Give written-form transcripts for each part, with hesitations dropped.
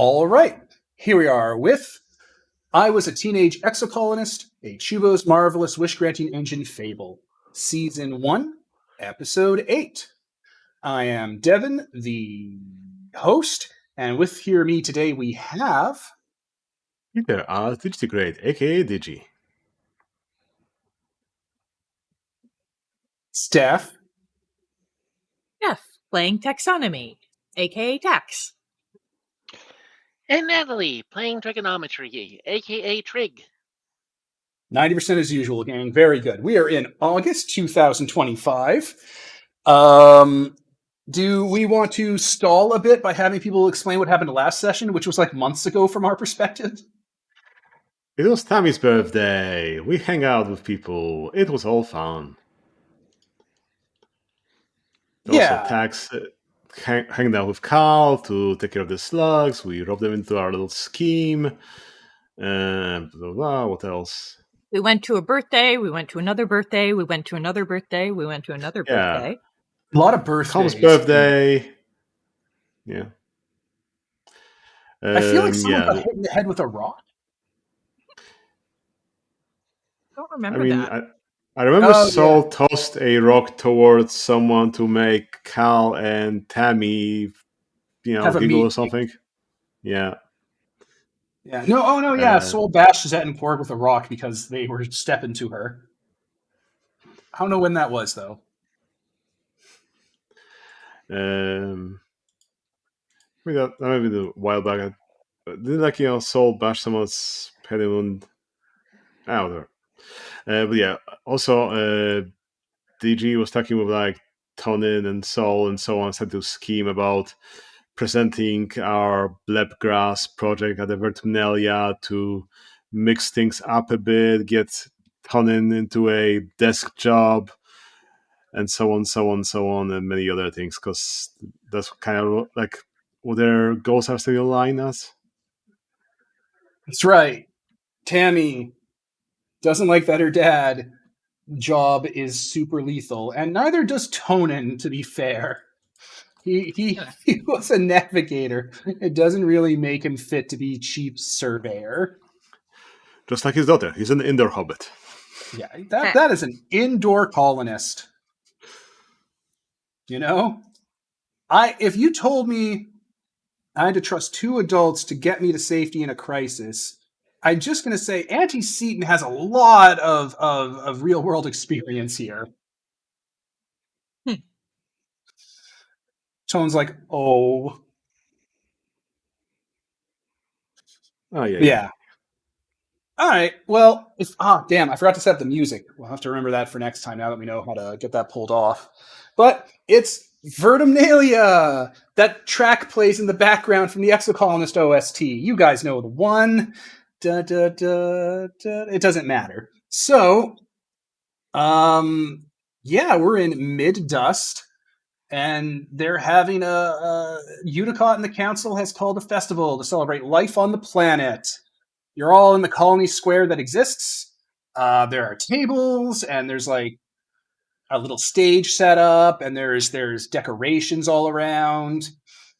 All right, here we are with I Was a Teenage Exocolonist, a Chuubo's Marvelous Wish-Granting Engine Fable, Season 1, Episode 8. I am Devin, the host, and with me today we have... Peter, Digi, aka Digi. Steph. Steph, playing Taxonomy, aka Tax. And Natalie, playing Trigonometry, aka Trig. 90% as usual, gang. Very good. We are in August 2025. Do we want to stall a bit by having people explain what happened last session, which was like months ago from our perspective? It was Tammy's birthday. We hang out with people. It was all fun. Yeah. Also, Tax hanging out with Carl to take care of the slugs. We robbed them into our little scheme. And what else? We went to a birthday. We went to another birthday. We went to another birthday. We went to another birthday. A lot of birthdays. Tom's birthday. Yeah. I feel like someone got hit in the head with a rock. I don't remember that. I remember Saul tossed a rock towards someone to make Cal and Tammy, giggle or something. Yeah. Yeah. No. Saul bashed Zettenborg with a rock because they were stepping to her. I don't know when that was, though. Maybe that might be a while back. Didn't Saul bash someone's head wound? But yeah, also Digi was talking with Tonin and Saul and so on, said to scheme about presenting our blepgrass project at the Vertumnalia to mix things up a bit, get Tonin into a desk job, and so on, and many other things, because that's kind of like what their goals are still aligned as. That's right. Tammy doesn't like that her dad job is super lethal, and neither does Tonin, to be fair. He was a navigator. It doesn't really make him fit to be chief surveyor. Just like his daughter. He's an indoor hobbit. Yeah, that is an indoor colonist. If you told me I had to trust two adults to get me to safety in a crisis, I'm just going to say Auntie Seaton has a lot of real-world experience here. Tone's like, oh. Oh, yeah. All right, well, damn, I forgot to set up the music. We'll have to remember that for next time now that we know how to get that pulled off. But it's Vertumnalia! That track plays in the background from the Exocolonist OST. You guys know the one. Da, da, da, da. It doesn't matter. So, we're in mid-dust, and they're having Unicott and the Council has called a festival to celebrate life on the planet. You're all in the colony square that exists. There are tables, and there's a little stage set up, and there's decorations all around.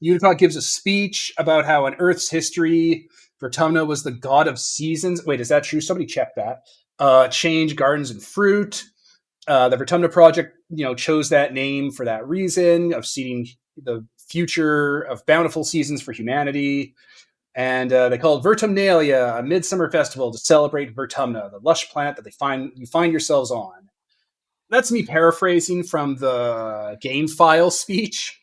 Unicott gives a speech about how in Earth's history, Vertumna was the god of seasons. Wait, is that true? Somebody check that. Change gardens and fruit. The Vertumna Project, chose that name for that reason, of seeding the future of bountiful seasons for humanity. And they call it Vertumnalia, a midsummer festival to celebrate Vertumna, the lush planet that you find yourselves on. That's me paraphrasing from the game file speech.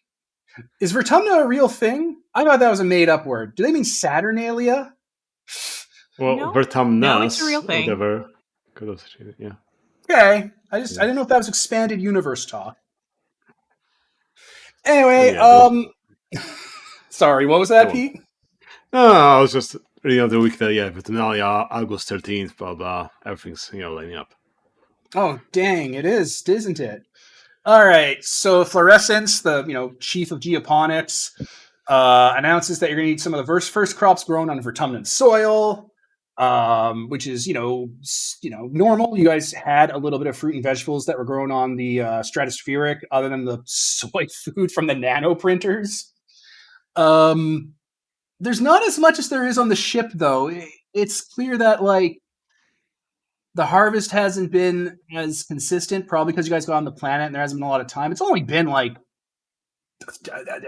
Is Vertumna a real thing? I thought that was a made-up word. Do they mean Saturnalia? Well, no, Vertumnus, no, it's a real thing. Whatever. Yeah. Okay. I didn't know if that was expanded universe talk. Anyway, sorry, what was that, Pete? No, I was just reading out the week that, Vertumnalia, August 13th, blah, blah. Everything's, lining up. Oh, dang, it is, isn't it? All right, so Fluorescence, the chief of geoponics, announces that you're going to need some of the first crops grown on Vertumnan soil, which is normal. You guys had a little bit of fruit and vegetables that were grown on the stratospheric, other than the soy food from the nano printers. There's not as much as there is on the ship, though. It's clear that, like, the harvest hasn't been as consistent, probably because you guys got on the planet and there hasn't been a lot of time. It's only been, like,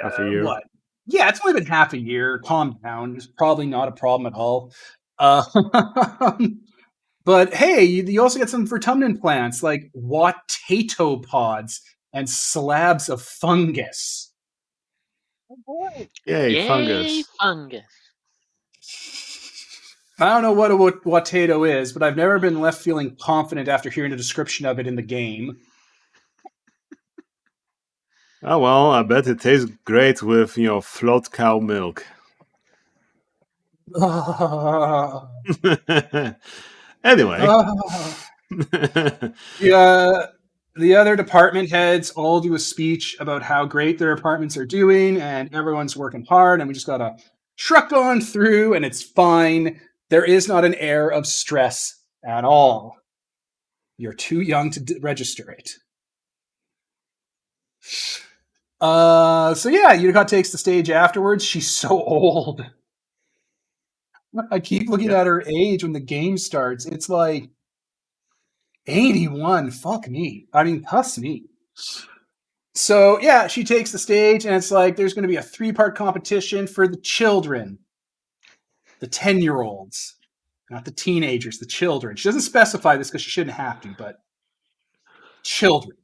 Half a year. what? Yeah, it's only been half a year. Calm down. It's probably not a problem at all. But hey, you also get some Vertumnalia plants like potato pods and slabs of fungus. Yay, Yay, fungus. fungus. I don't know what a potato is, but I've never been left feeling confident after hearing a description of it in the game. Oh well, I bet it tastes great with, float cow milk. Anyway. The other department heads all do a speech about how great their departments are doing, and everyone's working hard, and we just gotta truck on through, and it's fine. There is not an air of stress at all. You're too young to register it. So yeah, Unicott takes the stage afterwards. She's so old. I keep looking at her age when the game starts. It's like 81. Fuck me. I mean, cuss me. So yeah, she takes the stage, and it's like there's going to be a 3-part competition for the children, the 10-year-olds, not the teenagers, the children. She doesn't specify this because she shouldn't have to, but children.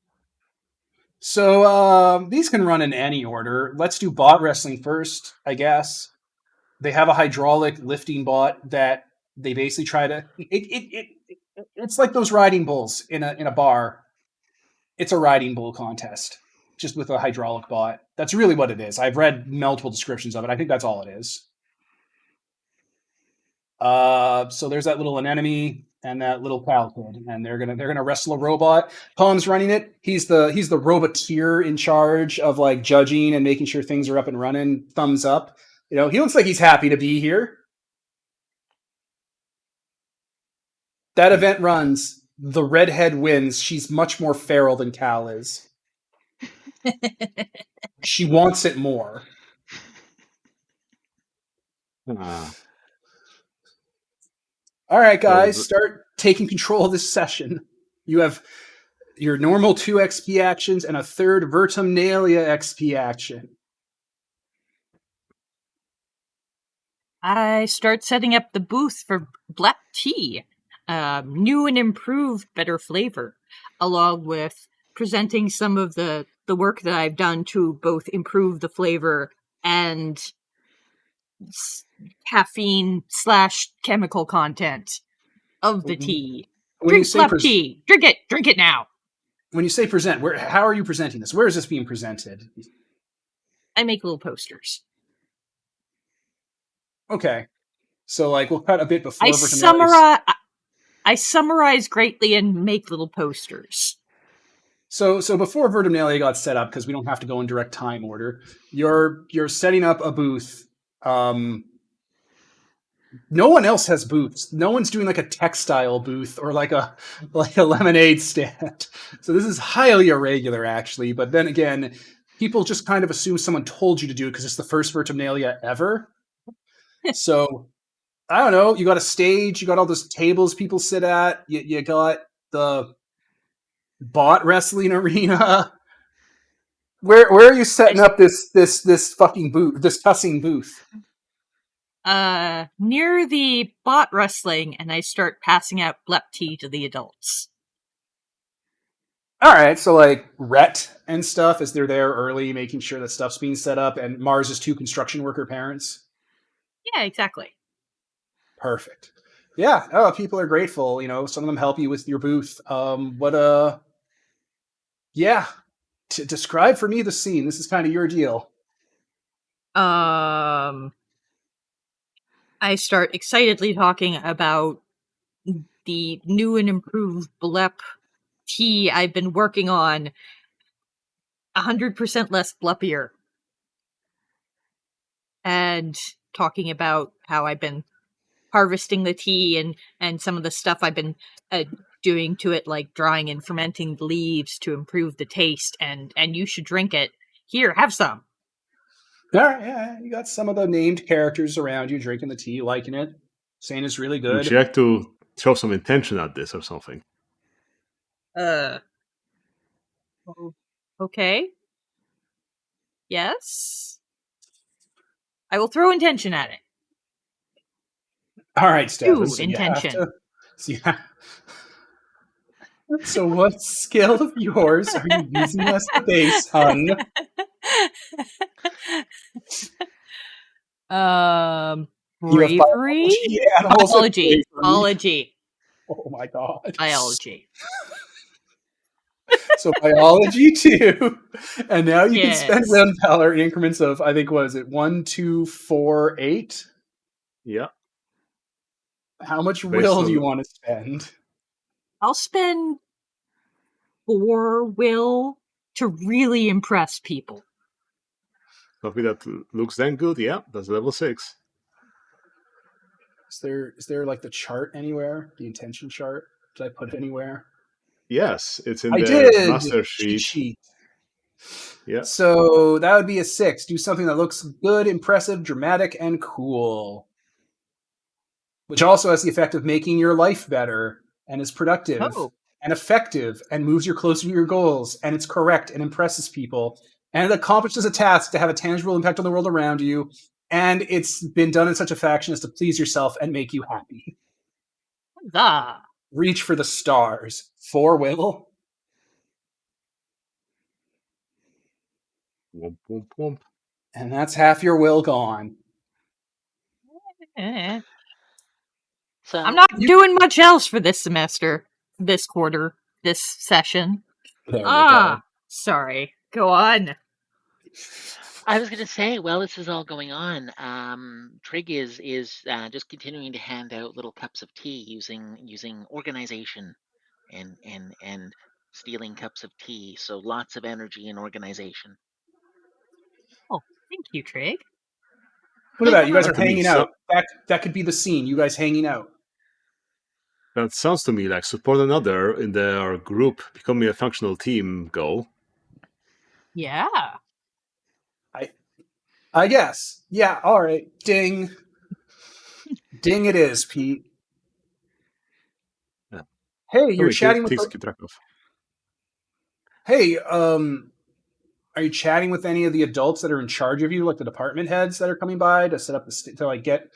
So these can run in any order. Let's do bot wrestling first, I guess. They have a hydraulic lifting bot that they basically try to. It's like those riding bulls in a bar. It's a riding bull contest, just with a hydraulic bot. That's really what it is. I've read multiple descriptions of it. I think that's all it is. So there's that little anemone and that little cow kid, and they're gonna wrestle a robot. Tom's running it. He's the roboteer in charge of like judging and making sure things are up and running. Thumbs up. He looks like he's happy to be here. That event runs. The redhead wins. She's much more feral than Cal is. She wants it more. All right, guys, start taking control of this session. You have your normal 2 XP actions and a third Vertumnalia XP action. I start setting up the booth for bleptea, new and improved, better flavor, along with presenting some of the work that I've done to both improve the flavor and caffeine/chemical content of the tea. Drink bleptea. Drink it now. When you say present, how are you presenting this? Where is this being presented? I make little posters. Okay. So, like, we'll cut a bit before I summarize greatly and make little posters. So before Vertumnalia got set up, because we don't have to go in direct time order, you're setting up a booth. No one else has booths. No one's doing like a textile booth or like a lemonade stand. So this is highly irregular, actually. But then again, people just kind of assume someone told you to do it because it's the first Vertumnalia ever. So I don't know. You got a stage. You got all those tables people sit at. You got the bot wrestling arena. Where are you setting up this fucking booth? This cussing booth? Near the bot wrestling, and I start passing out bleptea to the adults. All right, so like Rhett and stuff, as they're there early, making sure that stuff's being set up, and Mars's 2 construction worker parents. Yeah, exactly. Perfect. Yeah, people are grateful. Some of them help you with your booth. Yeah. Describe for me the scene. This is kind of your deal. I start excitedly talking about the new and improved bleptea I've been working on. 100% less bleppier. And talking about how I've been harvesting the tea and some of the stuff I've been doing to it, like drying and fermenting the leaves to improve the taste, and you should drink it. Here, have some. All right, yeah, you got some of the named characters around you drinking the tea, liking it, saying it's really Would good. you like to throw some intention at this or something? Okay. Yes. I will throw intention at it. All right, Stefan. Two intention. So what skill of yours are you using as the base, hun? You have Bravery? biology and also Biology. bravery. Biology. Oh my god. Biology. So biology too. And now you can spend Yes. willpower in increments of, I think, what is it, 1, 2, 4, 8? Yeah. How much Based will do on- you want to spend? I'll spend 4 will to really impress people. Something that looks then good, yeah, that's level 6. Is there like the chart anywhere? The intention chart? Did I put it anywhere? Yes, it's in I the did. master Cheat sheet. sheet. Yeah. So that would be a 6. Do something that looks good, impressive, dramatic, and cool. Which also has the effect of making your life better and is productive Oh. and effective and moves you closer to your goals and it's correct and impresses people and it accomplishes a task to have a tangible impact on the world around you and it's been done in such a fashion as to please yourself and make you happy. Huzzah. Reach for the stars. 4 will. Womp, womp, womp. And that's half your will gone. Eh. So I'm not doing much else for this semester, this quarter, this session. There you go. Sorry. Go on. I was going to say, while this is all going on, Trig is just continuing to hand out little cups of tea using organization and stealing cups of tea. So lots of energy and organization. Oh, thank you, Trig. Look at that. You guys That are to me hanging out. That could be the scene. You guys hanging out. That sounds to me like support another in their group, becoming a functional team goal. Yeah. I guess. Yeah, all right. Ding. Ding it is, Pete. Yeah. Hey, you're chatting with things to keep track of. Hey, are you chatting with any of the adults that are in charge of you, like the department heads that are coming by to set up to like get,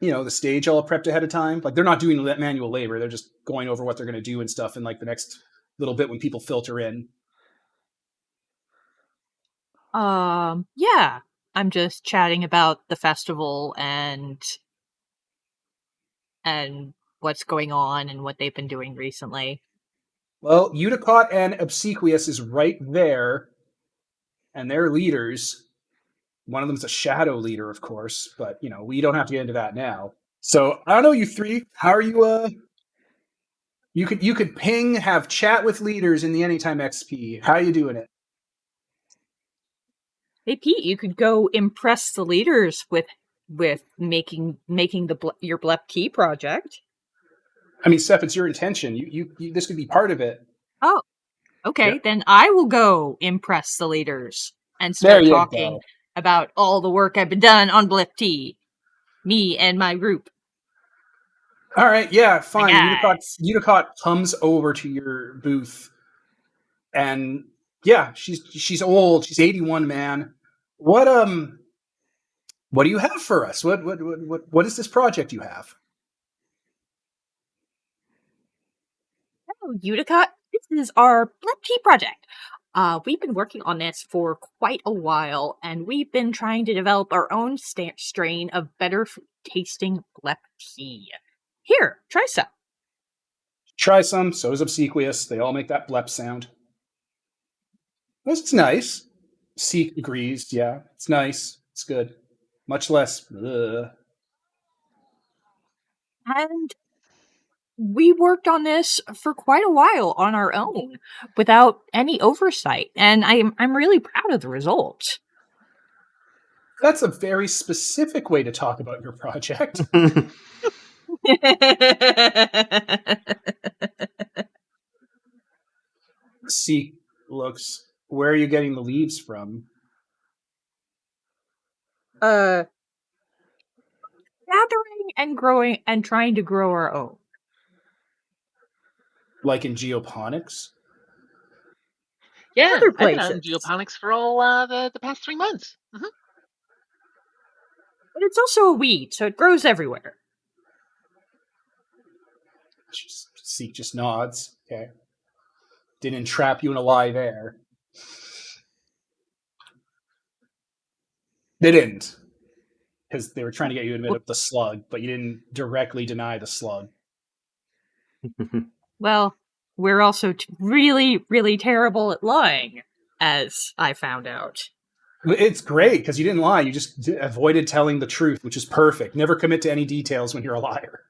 the stage all prepped ahead of time? Like they're not doing manual labor; they're just going over what they're going to do and stuff in like the next little bit when people filter in. Yeah. I'm just chatting about the festival and what's going on and what they've been doing recently. Well, Udicott and Obsequious is right there, and they're leaders. One of them's a shadow leader, of course, but we don't have to get into that now. So I don't know, you three. How are you? You could ping, have chat with leaders in the Anytime XP. How are you doing it? Hey Pete, you could go impress the leaders with making your bleptea project. I mean, Steph, it's your intention. You this could be part of it. Oh, okay. Yeah. Then I will go impress the leaders and There start you talking go. about all the work I've been done on bleptea. Me and my group. All right, yeah, fine. guys. Udicott comes over to your booth, and yeah, she's old. She's 81, man. What do you have for us? What is this project you have? Oh, Udicott, this is our bleptea project. We've been working on this for quite a while, and we've been trying to develop our own strain of better tasting bleptea. Here, try some. Try some. So is Obsequious. They all make that blep sound. It's nice. Seek agrees. Yeah, it's nice. It's good. Much less. Ugh. And we worked on this for quite a while on our own without any oversight, and I'm really proud of the results. That's a very specific way to talk about your project. Seek looks. Where are you getting the leaves from? gathering and growing and trying to grow our own. Like in geoponics? Yeah, Other I've been out in places. geoponics for all the past 3 months. But it's also a weed, so it grows everywhere. Seek just nods. Okay. Didn't entrap you in a lie there. They didn't. Because they were trying to get you to admit up the slug, but you didn't directly deny the slug. Well, we're also really, really terrible at lying, as I found out. It's great because you didn't lie. You just avoided telling the truth, which is perfect. Never commit to any details when you're a liar.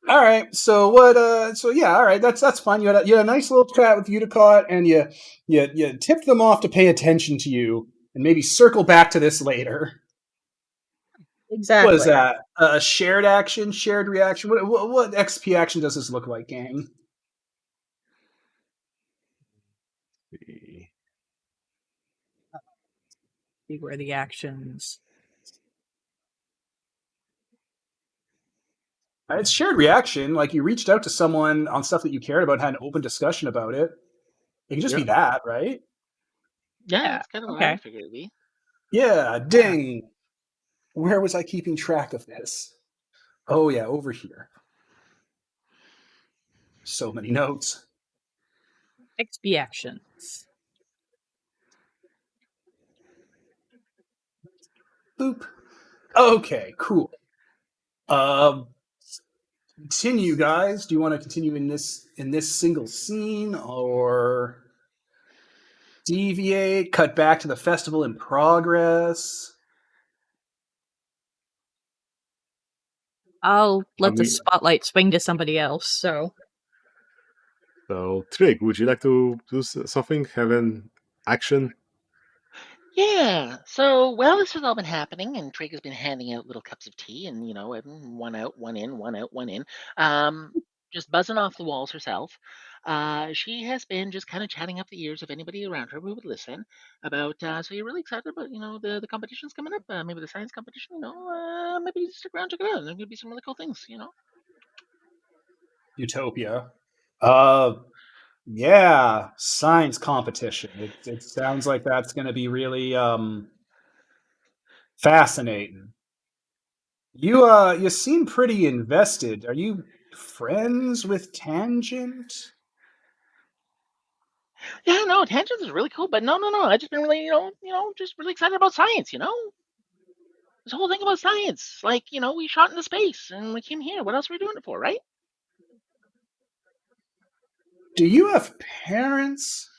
All right. So what? So yeah. All right. That's fine. You had a nice little chat with Uticott, and you tipped them off to pay attention to you, and maybe circle back to this later. Exactly. What is that? A shared action, shared reaction. What XP action does this look like, gang? See where the actions. It's shared reaction. Like you reached out to someone on stuff that you cared about, had an open discussion about it. It can just be that, right? Yeah, Yeah, that's kind of what okay. I figured it'd be. Yeah, ding. Where was I keeping track of this? Oh, yeah, over here. So many notes. XP actions. Boop. Okay, cool. Continue, guys. Do you want to continue in this single scene, or deviate, cut back to the festival in progress? I'll let the mean- spotlight swing to somebody else, so. So, Trig, would you like to do something? Have an action? Yeah. So, well, this has all been happening, and Trig has been handing out little cups of tea, and one out, one in, one out, one in. Just buzzing off the walls herself. She has been just kind of chatting up the ears of anybody around her who would listen about. So you're really excited about the competitions coming up? Maybe the science competition. Maybe stick around, check it out. There's gonna be some really cool things. Utopia. Yeah, science competition. It sounds like that's going to be really fascinating. You seem pretty invested. Are you friends with Tangent? Yeah, no, tangents is really cool, but no. I just been really, just really excited about science. This whole thing about science. Like, we shot into space and we came here. What else are we doing it for, right? Do you have parents?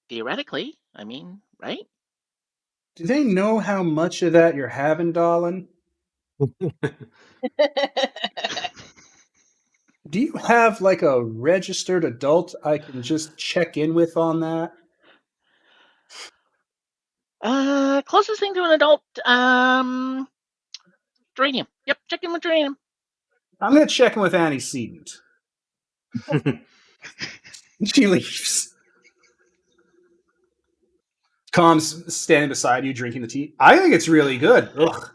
Theoretically, I mean, right? Do they know how much of that you're having, darling? Do you have like a registered adult I can just check in with on that? Closest thing to an adult, geranium. Yep, check in with geranium. I'm going to check in with antecedent. She leaves. Com's standing beside you, drinking the tea. I think it's really good. Ugh.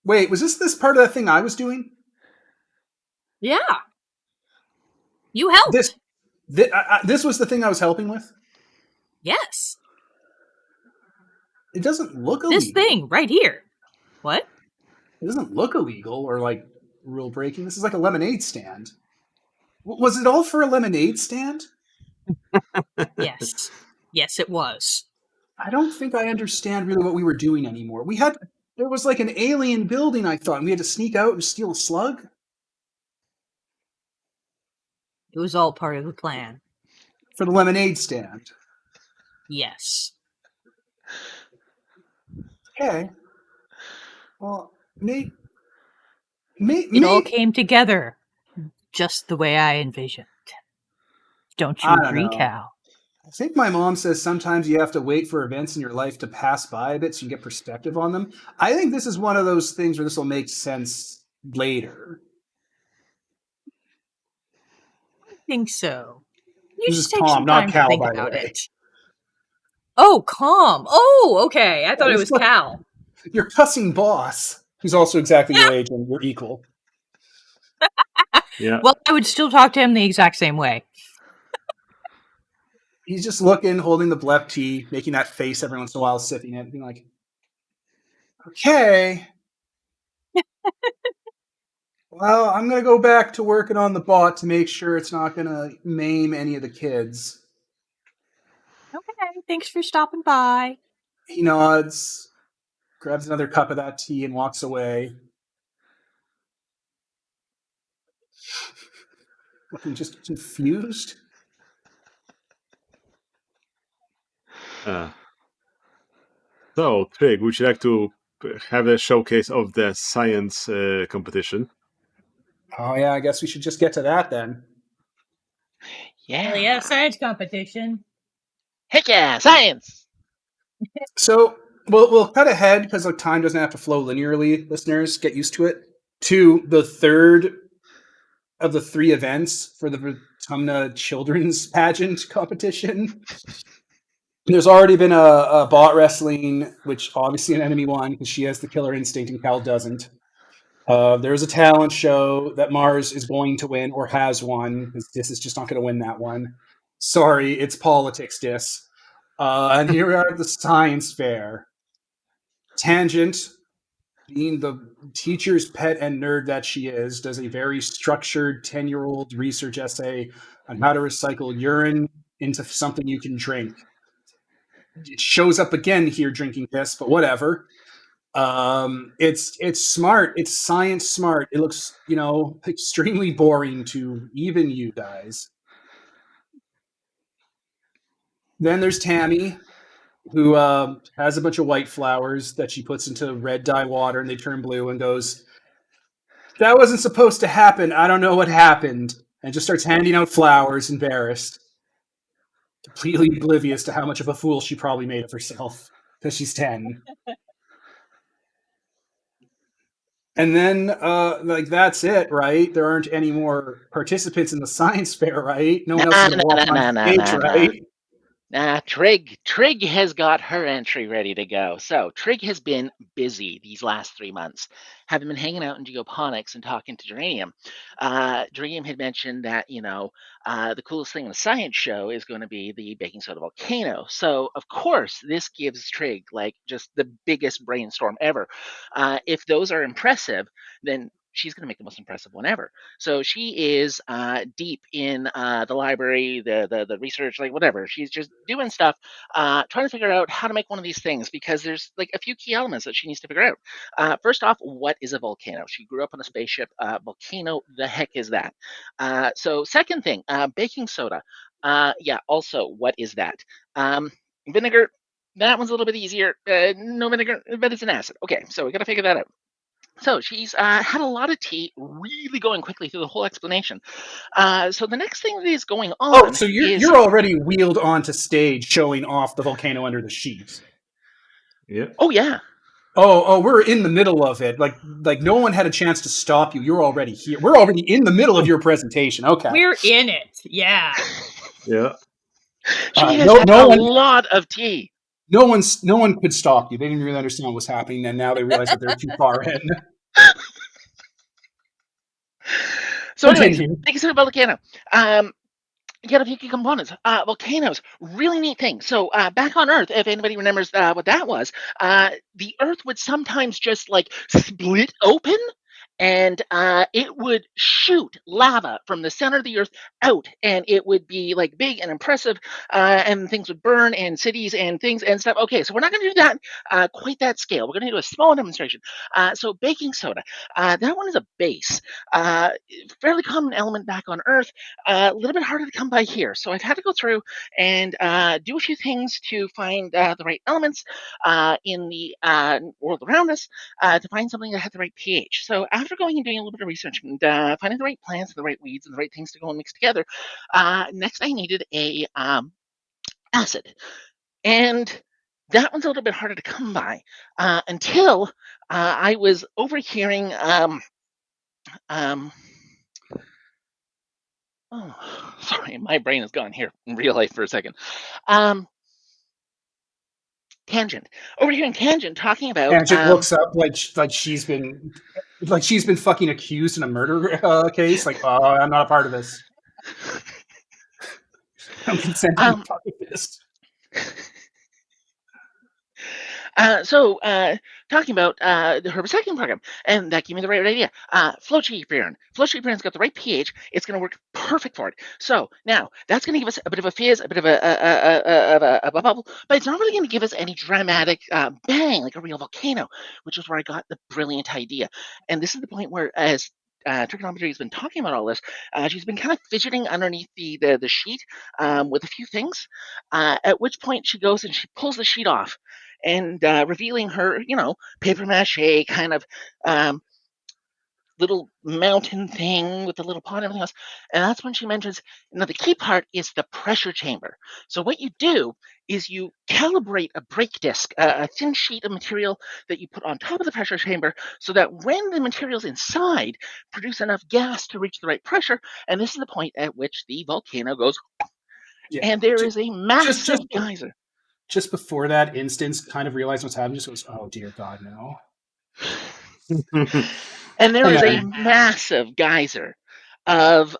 Wait, was this part of that thing I was doing? Yeah. You helped. This was the thing I was helping with? Yes. It doesn't look illegal. This thing right here. What? It doesn't look illegal or like rule breaking. This is like a lemonade stand. Was it all for a lemonade stand? Yes. Yes, it was. I don't think I understand really what we were doing anymore. There was like an alien building, I thought, and we had to sneak out and steal a slug? It was all part of the plan. For the lemonade stand. Yes. Okay. Well, It all came together just the way I envisioned. Don't you I don't agree, know. Cal? I think my mom says sometimes you have to wait for events in your life to pass by a bit so you get perspective on them. I think this is one of those things where this will make sense later. think so. You This just is take Tom, some not time to Cal, think by the about way. it. Oh, calm. Oh, okay. I thought it was Look, Cal. your cussing boss, who's also exactly your age and you're equal. Yeah. Well, I would still talk to him the exact same way. He's just looking, holding the bleptea, making that face every once in a while, sipping it, being like, okay. Well, I'm going to go back to working on the bot to make sure it's not going to maim any of the kids. Okay, thanks for stopping by. He nods, grabs another cup of that tea, and walks away. Looking just confused. So, Trig, would you like to have a showcase of the science competition? Oh, yeah, I guess we should just get to that then. Yeah. science competition. Heck yeah, science. So we'll cut ahead because like time doesn't have to flow linearly. Listeners, get used to it. To the third of the 3 events for the Vertumnalia Children's Pageant competition. There's already been a bot wrestling, which obviously an enemy won because she has the killer instinct and Cal doesn't. There's a talent show that Mars is going to win or has won because Dis is just not going to win that one. Sorry, it's politics, Dis. And here we are at the science fair. Tangent, being the teacher's pet and nerd that she is, does a very structured 10-year-old research essay on how to recycle urine into something you can drink. It shows up again here drinking piss, but whatever. It's smart. It's science smart. It looks, extremely boring to even you guys. Then there's Tammy, who has a bunch of white flowers that she puts into red dye water and they turn blue and goes, "That wasn't supposed to happen. I don't know what happened." And just starts handing out flowers, embarrassed, completely oblivious to how much of a fool she probably made of herself because she's 10. And then, that's it, right? There aren't any more participants in the science fair, right? No one else is Nah, going to nah, walk nah, on nah, nah, stage, nah, nah. right? Trig has got her entry ready to go. So Trig has been busy these last 3 months, having been hanging out in geoponics and talking to Geranium. Geranium had mentioned that the coolest thing in the science show is going to be the baking soda volcano. So of course this gives Trig like just the biggest brainstorm ever. If those are impressive, then she's going to make the most impressive one ever. So she is deep in the library, the research, like whatever. She's just doing stuff, trying to figure out how to make one of these things because there's like a few key elements that she needs to figure out. First off, what is a volcano? She grew up on a spaceship. Volcano, the heck is that? So second thing, baking soda. Yeah. Also, what is that? Vinegar. That one's a little bit easier. No vinegar, but it's an acid. Okay, so we got to figure that out. So she's had a lot of tea, really going quickly through the whole explanation. So the next thing that is going Oh, on so is, you're already wheeled onto stage showing off the volcano under the sheet. Yeah. oh yeah, Oh, we're in the middle of it. Like no one had a chance to stop you. You're already here. We're already in the middle of your presentation. Okay. We're in it. Yeah. Yeah. she has No, had no a one, lot of tea. no one could stop you. They didn't really understand what was happening, and now they realize that they're too far in. So, anyways, Continue. thank you so much, volcano. You got a few key components. Volcanoes, really neat thing. So back on Earth, if anybody remembers what that was, the Earth would sometimes just like split open and it would shoot lava from the center of the earth out, and it would be like big and impressive, and things would burn, and cities and things and stuff. Okay, so we're not going to do that quite that scale. We're going to do a small demonstration. So baking soda, that one is a base, uh, fairly common element back on Earth, a little bit harder to come by here. So I've had to go through and do a few things to find the right elements in the world around us, to find something that had the right pH. So after going and doing a little bit of research and finding the right plants and the right weeds and the right things to go and mix together, next I needed a acid. And that one's a little bit harder to come by until I was overhearing. Oh, sorry, my brain is gone here in real life for a second. Tangent. Over here in Tangent, talking about Tangent looks up like she's been fucking accused in a murder case. Like, oh, I'm not a part of this. I'm consenting to fucking this. Talking about the herb recycling program, and that gave me the right idea. Flowsheet burn. Flowsheet burn's got the right pH. It's going to work perfect for it. So now that's going to give us a bit of a fizz, a bit of a bubble, but it's not really going to give us any dramatic bang like a real volcano, which is where I got the brilliant idea. And this is the point where, as Trigonometry has been talking about all this, she's been kind of fidgeting underneath the sheet with a few things. At which point she goes and she pulls the sheet off, and revealing her, paper mache kind of little mountain thing with the little pot and everything else. And that's when she mentions, the key part is the pressure chamber. So what you do is you calibrate a brake disc, a thin sheet of material that you put on top of the pressure chamber, so that when the materials inside produce enough gas to reach the right pressure, and this is the point at which the volcano goes, and there is a massive geyser. Just before that instance, kind of realized what's happening. Just goes, oh dear God, no. And there is a massive geyser of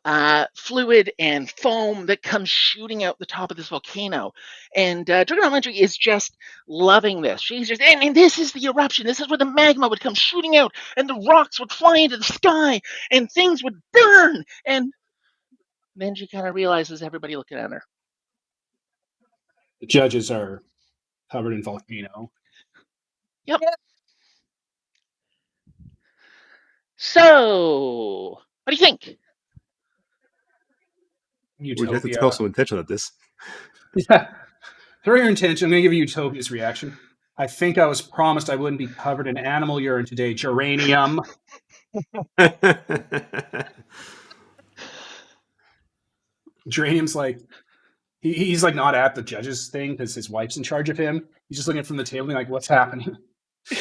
fluid and foam that comes shooting out the top of this volcano. And Trigonometry is just loving this. She's just, and this is the eruption. This is where the magma would come shooting out, and the rocks would fly into the sky, and things would burn. And then she kind of realizes everybody looking at her. The judges are covered in volcano. Yep. So, what do you think? We have to throw some attention at this. Yeah. Throw your intention. I'm going to give you Utopia's reaction. I think I was promised I wouldn't be covered in animal urine today. Geranium. Geranium's like, he's like not at the judges thing because his wife's in charge of him. He's just looking from the table and like, what's happening? He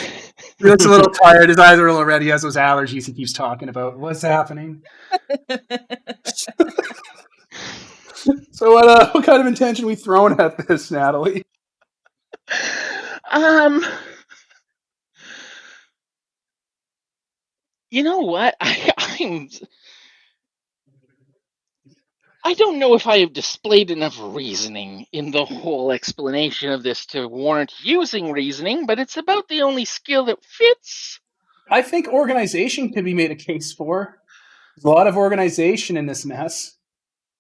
looks a little tired. His eyes are a little red. He has those allergies he keeps talking about. What's happening? So what kind of intention are we throwing at this, Natalie? You know what? I don't know if I have displayed enough reasoning in the whole explanation of this to warrant using reasoning, but it's about the only skill that fits. I think organization can be made a case for. There's a lot of organization in this mess.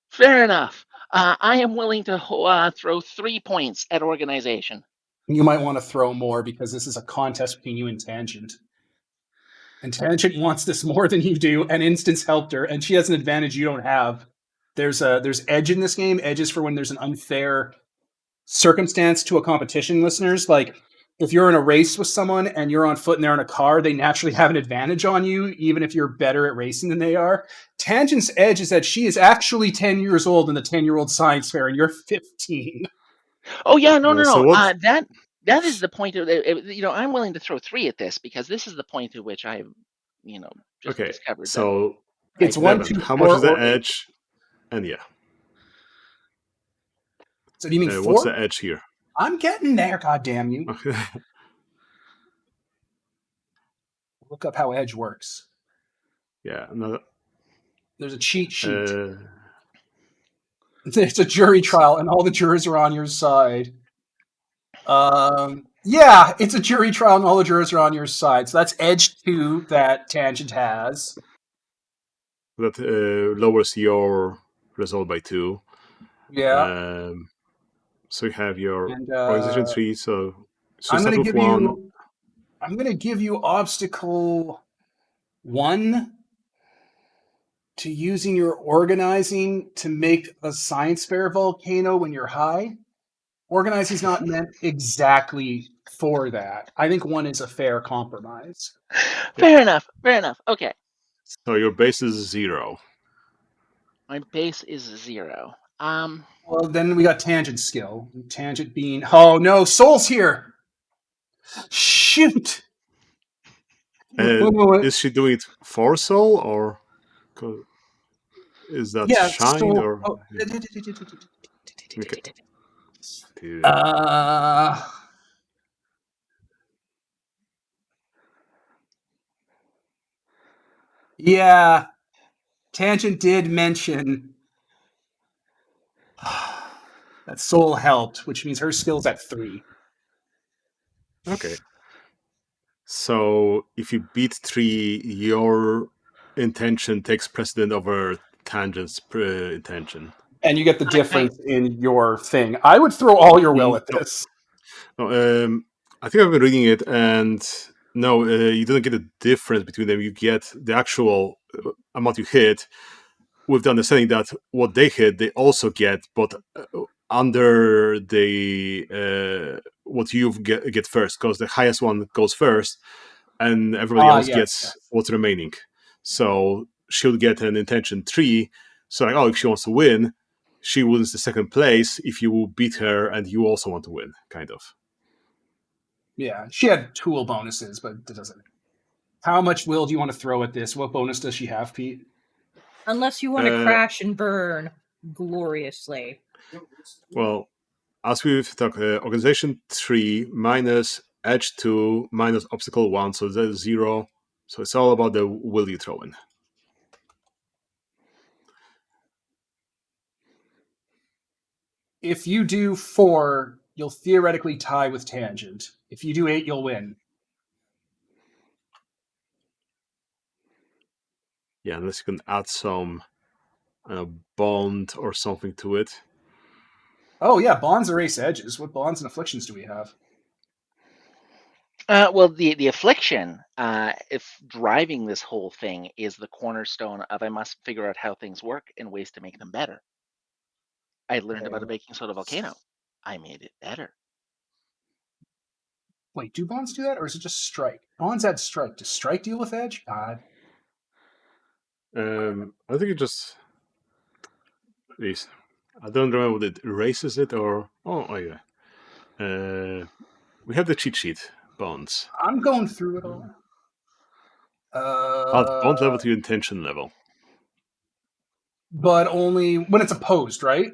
Fair enough. I am willing to throw 3 points at organization. You might want to throw more because this is a contest between you and Tangent. And Tangent wants this more than you do, and Instance helped her, and she has an advantage you don't have. There's edge in this game. Edge is for when there's an unfair circumstance to a competition, listeners. Like, if you're in a race with someone and you're on foot and they're in a car, they naturally have an advantage on you, even if you're better at racing than they are. Tangent's edge is that she is actually 10 years old in the 10-year-old science fair, and you're 15. Oh, yeah, no. So That is the point of it. I'm willing to throw 3 at this because this is the point at which I, just discovered. So it's 1, 2, how 4, much is the or 8. edge? And yeah. So do you mean 4? What's the edge here? I'm getting there, goddamn you. Look up how edge works. Yeah. There's a cheat sheet. It's a jury trial, and all the jurors are on your side. Yeah, it's a jury trial, and all the jurors are on your side. So that's edge 2 that Tangent has. That lowers your result by 2. Yeah. So you have your organization 3. So I'm going to give 1. you. I'm going to give you obstacle 1 to using your organizing to make a science fair volcano when you're high. Organizing is not meant exactly for that. I think 1 is a fair compromise. Fair enough. Okay. So your base is 0. My base is 0. Well, then we got Tangent skill. Tangent being... Oh, no, Soul's here! Shoot! Is she doing it for Soul, or... Is that Yeah. shine So. or? Oh, Okay. Dude. Yeah. Tangent did mention that Soul helped, which means her skill's at 3. Okay. So if you beat 3, your intention takes precedent over Tangent's intention. And you get the difference in your thing. I would throw all your will at No. this. No, I think I've been reading it, and no, you don't get a difference between them. You get the actual amount you hit, with the understanding that what they hit, they also get, but under the what you get first, because the highest one goes first, and everybody else gets what's remaining. So she'll get an intention 3. So like, if she wants to win, she wins the second place if you beat her and you also want to win, kind of. Yeah, she had tool bonuses, but it doesn't. How much will do you want to throw at this? What bonus does she have, Pete? Unless you want to crash and burn gloriously. Well, as we've talked, organization 3 minus edge 2 minus obstacle 1, so that's 0. So it's all about the will you throw in. If you do 4, you'll theoretically tie with Tangent. If you do 8, you'll win. Yeah, unless you can add some bond or something to it. Oh yeah, bonds erase edges. What bonds and afflictions do we have? Well, the affliction, if driving this whole thing, is the cornerstone of I must figure out how things work and ways to make them better. I learned about a baking soda volcano. I made it better. Wait, do bonds do that, or is it just strike? Bonds add strike. Does strike deal with edge? God. I think it just. I don't remember what it erases it or. Oh yeah. We have the cheat sheet bonds. I'm going through it all. Add bond level to your intention level. But only when it's opposed, right?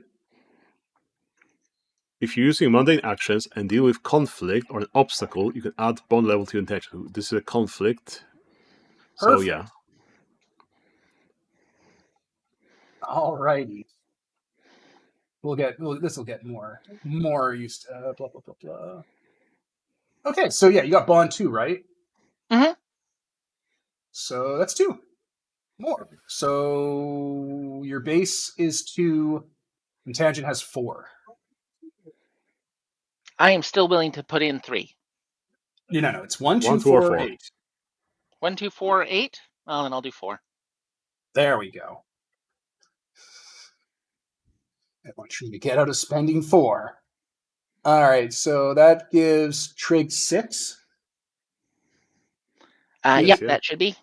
If you're using mundane actions and deal with conflict or an obstacle, you can add bond level to your intention. This is a conflict. So Perfect. yeah. Alrighty. This will get more used to blah blah blah blah. Okay, so yeah, you got bond 2, right? Mm-hmm. So that's 2 more. So your base is 2, and Tangent has 4. I am still willing to put in 3. No, it's 1, 2, 1, 2, 4, or 4. 8. 1, 2, 4, 8. Well, then I'll do 4. There we go. I want you to get out of spending 4. All right, so that gives Trig 6. Yep, Yeah. that should be.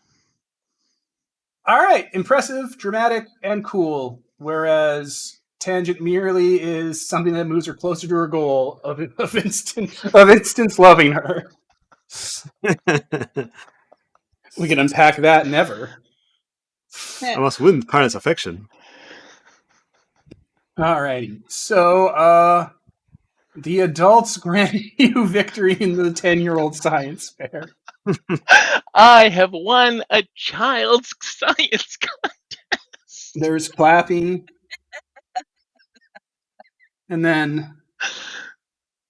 All right, impressive, dramatic, and cool. Whereas Tangent merely is something that moves her closer to her goal of instance loving her. We can unpack that never. I must win parents' affection. Alrighty. So, the adults grant you victory in the 10-year-old science fair. I have won a child's science contest. There's clapping. And then,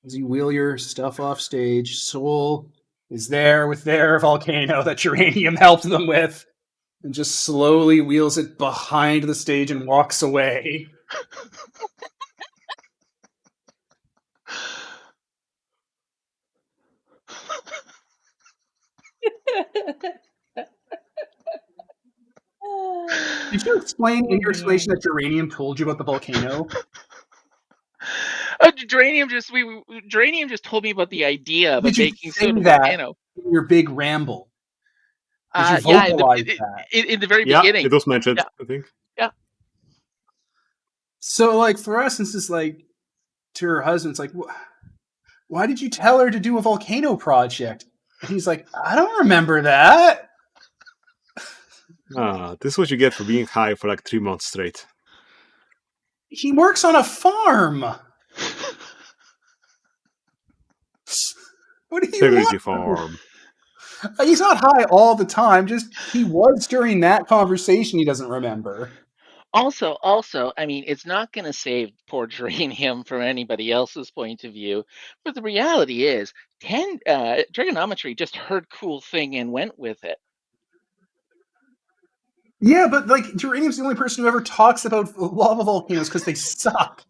as you wheel your stuff off stage, Soul is there with their volcano that Uranium helped them with, and just slowly wheels it behind the stage and walks away. Did you explain in your explanation that Uranium told you about the volcano? Geranium just told me about the idea of a Did you baking say soda that volcano. in your big ramble? Did you Yeah, vocalize that? in the very Yeah, beginning. it was mentioned, Yeah. I think. Yeah. So, like, for us, this is like, to her husband, it's like, why did you tell her to do a volcano project? And he's like, I don't remember that. This is what you get for being high for like 3 months straight. He works on a farm. What do you Integrity want? farm. He's not high all the time. Just he was during that conversation. He doesn't remember. Also, I mean, it's not going to save portraying him from anybody else's point of view, but the reality is, trigonometry just heard cool thing and went with it. Yeah, but like Geranium's the only person who ever talks about lava volcanoes because they suck.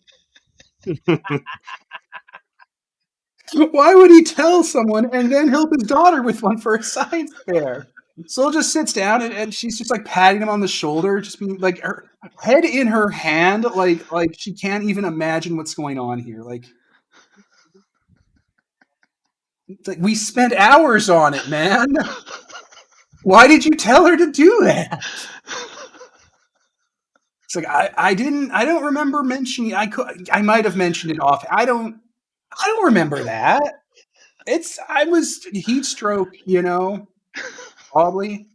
Why would he tell someone and then help his daughter with one for a science fair? Sol just sits down and she's just like patting him on the shoulder, just being like her head in her hand, like she can't even imagine what's going on here. Like we spent hours on it, man. Why did you tell her to do that? It's like I don't remember mentioning. I might have mentioned it off. I don't remember that. I was heat stroke, probably.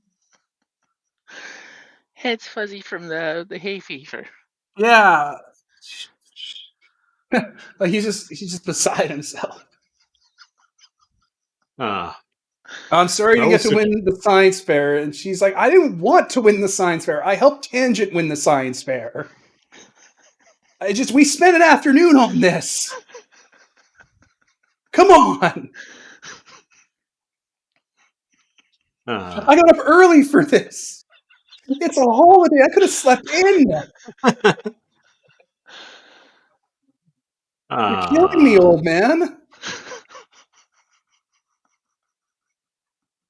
Head's fuzzy from the hay fever. Yeah. Like he's just beside himself. I'm sorry to get to win the science fair, and she's like, I didn't want to win the science fair. I helped Tangent win the science fair. We spent an afternoon on this. Come on. I got up early for this. It's a holiday. I could have slept in. You're killing me, old man.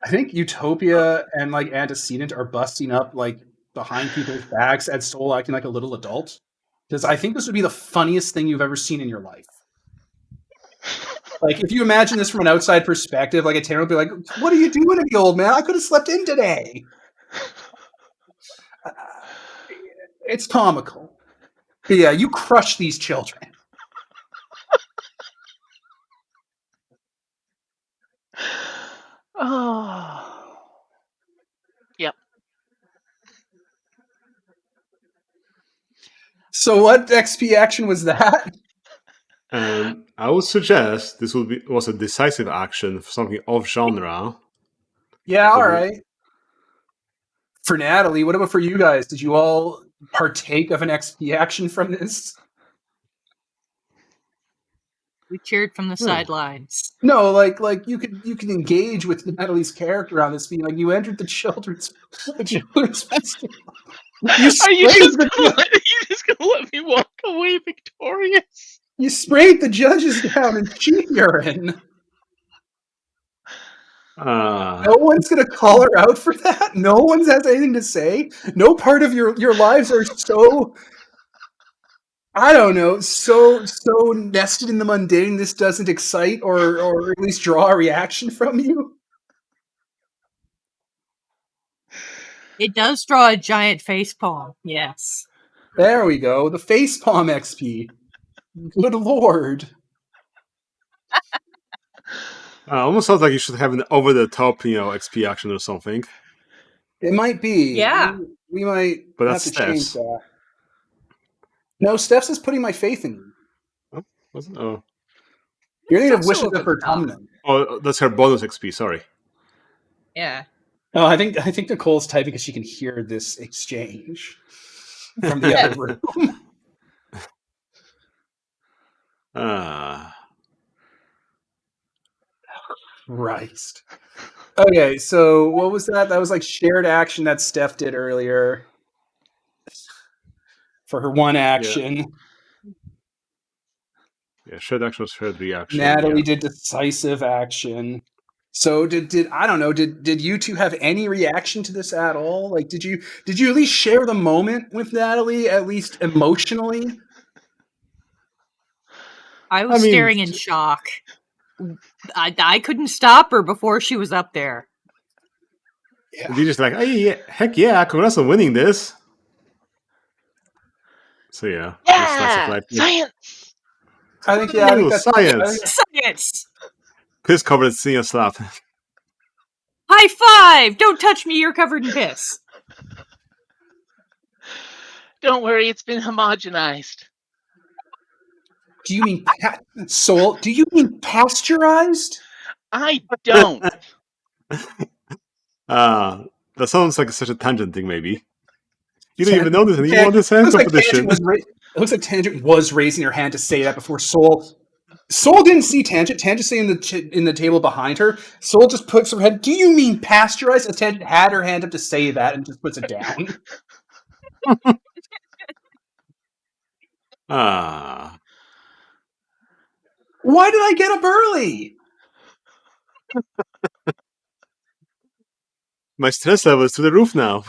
I think Utopia and like Antecedent are busting up like behind people's backs at Soul acting like a little adult. Because I think this would be the funniest thing you've ever seen in your life. Like, if you imagine this from an outside perspective, like a Tanner would be like, what are you doing to me, old man? I could have slept in today. It's comical. But yeah, you crush these children. Oh. Yep. So what XP action was that? And I would suggest this was a decisive action for something off genre. Yeah, all right. For Natalie, what about for you guys? Did you all partake of an XP action from this? We cheered from the sidelines. No, like you could engage with Natalie's character on this, being like you entered the children's festival. You just gonna let me walk away victorious? You sprayed the judges down in sheep urine. No one's gonna call her out for that. No one has anything to say. No part of your lives are so, I don't know, so nested in the mundane. This doesn't excite or at least draw a reaction from you. It does draw a giant facepalm. Yes. There we go. The facepalm XP. Good lord. Almost sounds like you should have an over-the-top, XP action or something. It might be. Yeah. We might but have that's to Steph's. change that. No, Steph's is putting my faith in you. Oh, was it? Oh. You're thinking of Wishes of Vertumnalia. Oh, that's her bonus XP, sorry. Yeah. Oh, I think Nicole's typing because she can hear this exchange from the other room. Christ. Okay, so what was that? That was like shared action that Steph did earlier for her one action. Yeah, shared action was shared reaction. Natalie did decisive action. So did I don't know, did you two have any reaction to this at all? Like did you at least share the moment with Natalie, at least emotionally? I was staring in shock. I couldn't stop her before she was up there. Yeah. You're just like, hey, yeah, heck yeah, congrats on winning this. So yeah. Science! I think that's science. Piss covered in senior slap. High five! Don't touch me, you're covered in piss. Don't worry, it's been homogenized. Do you mean Soul? Do you mean pasteurized? I don't. That sounds like such a tangent thing, maybe. You don't Tan- even know this anymore on Tangent- the same looks like competition. It looks like Tangent was raising her hand to say that before Soul. Soul didn't see Tangent. Tangent sitting in the table behind her. Soul just puts her head. Do you mean pasteurized? And Tangent had her hand up to say that and just puts it down. Ah, Why did I get up early? my stress level is to the roof now.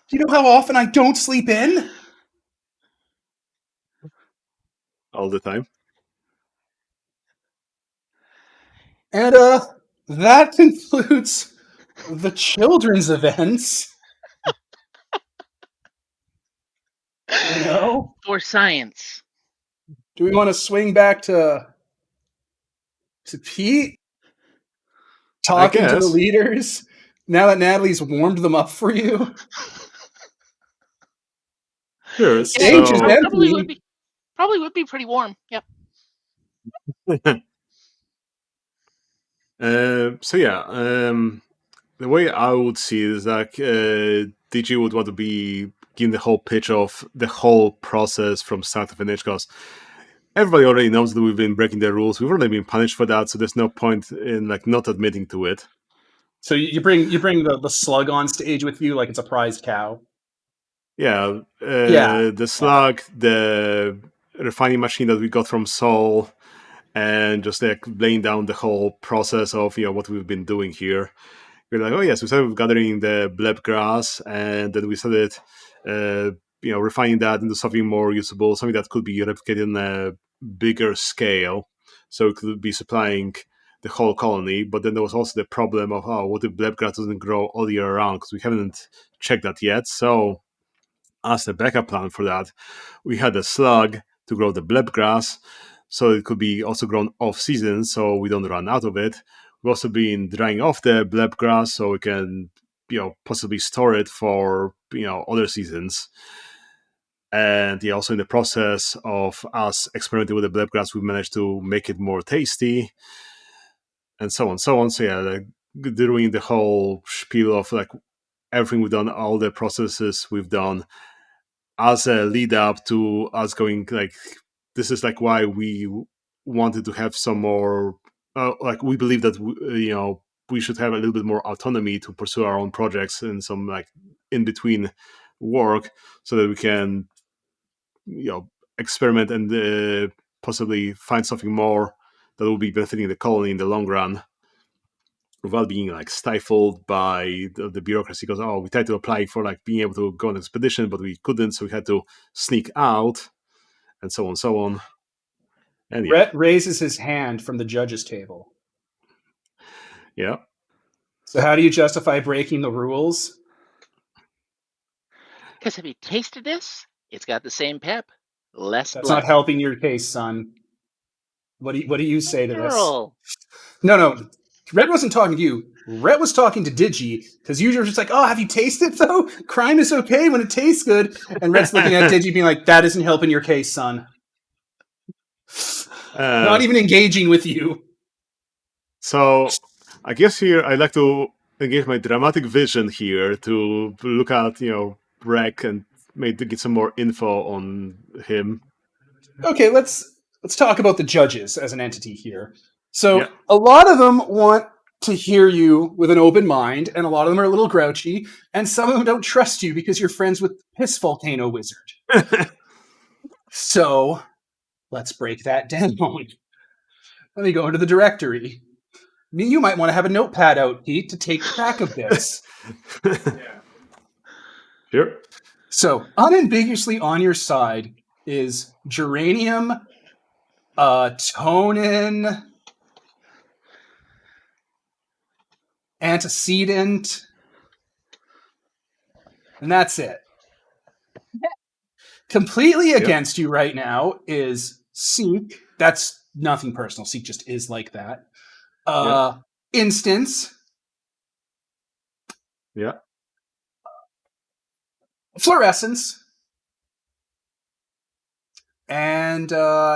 Do you know how often I don't sleep in? All the time. And that concludes the children's events. You know? For science. Do we want to swing back to Pete? Talking to the guess. leaders? Now that Natalie's warmed them up for you? Sure. The stage is So, Probably would be pretty warm. Yep. so yeah, the way I would see it is like Digi would want to be given the whole pitch of the whole process from start to finish, because everybody already knows that we've been breaking the rules. We've already been punished for that, so there's no point in like not admitting to it. So you bring the slug on stage with you like it's a prized cow. Yeah, Yeah. the slug, the refining machine that we got from Sol, and just like laying down the whole process of what we've been doing here. We're like, oh yes, we started gathering the bleb grass, and then we started, refining that into something more usable, something that could be replicated on a bigger scale, so it could be supplying the whole colony. But then there was also the problem of, what if bleb grass doesn't grow all year round? Because we haven't checked that yet. So, as a backup plan for that, we had a slug to grow the bleb grass, so it could be also grown off season, so we don't run out of it. We've also been drying off the bleb grass, so we can, possibly store it for other seasons. And yeah, also in the process of us experimenting with the bleb grass, we managed to make it more tasty, and so on, so on. So yeah, like, doing the whole spiel of like everything we've done, all the processes we've done, as a lead up to us going like, this is like why we wanted to have some more like, we believe that we should have a little bit more autonomy to pursue our own projects and some like in between work, so that we can experiment and possibly find something more that will be benefiting the colony in the long run, without being like stifled by the bureaucracy. Because we tried to apply for like being able to go on expedition, but we couldn't, so we had to sneak out, and so on, so on. And yeah, Rhett raises his hand from the judge's table. yeah. So how do you justify breaking the rules? Because have you tasted this? It's got the same pep, less That's blood. not helping your case, son. What do you say to this? Girl. No. Rhett wasn't talking to you. Rhett was talking to Digi, because you were just like, oh, have you tasted it, though? Crime is okay when it tastes good. And Rhett's looking at Digi being like, that isn't helping your case, son. Not even engaging with you. So I guess here I'd like to engage my dramatic vision here to look at Rek and maybe get some more info on him. Okay, let's talk about the judges as an entity here. So Yeah. a lot of them want to hear you with an open mind, and a lot of them are a little grouchy, and some of them don't trust you because you're friends with Piss Volcano Wizard. So let's break that down. Let me go into the directory. I mean, you might want to have a notepad out, Pete, to take track of this. Sure. So, unambiguously on your side is geranium, tonin, antecedent, and that's it. Completely against you right now is Seek. That's nothing personal. Seek just is like that. Instance. Yeah. Fluorescence. And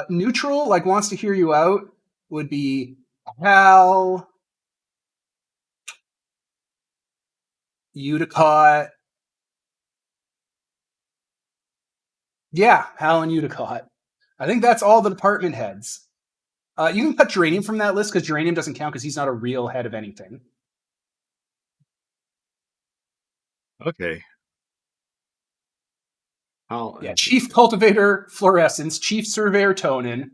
neutral, like wants to hear you out, would be Hal, Uticott. Yeah, Hal and Uticott. I think that's all the department heads. You can cut Geranium from that list because Geranium doesn't count because he's not a real head of anything. Okay. Yeah, Chief Cultivator Fluorescence, Chief Surveyor Tonin,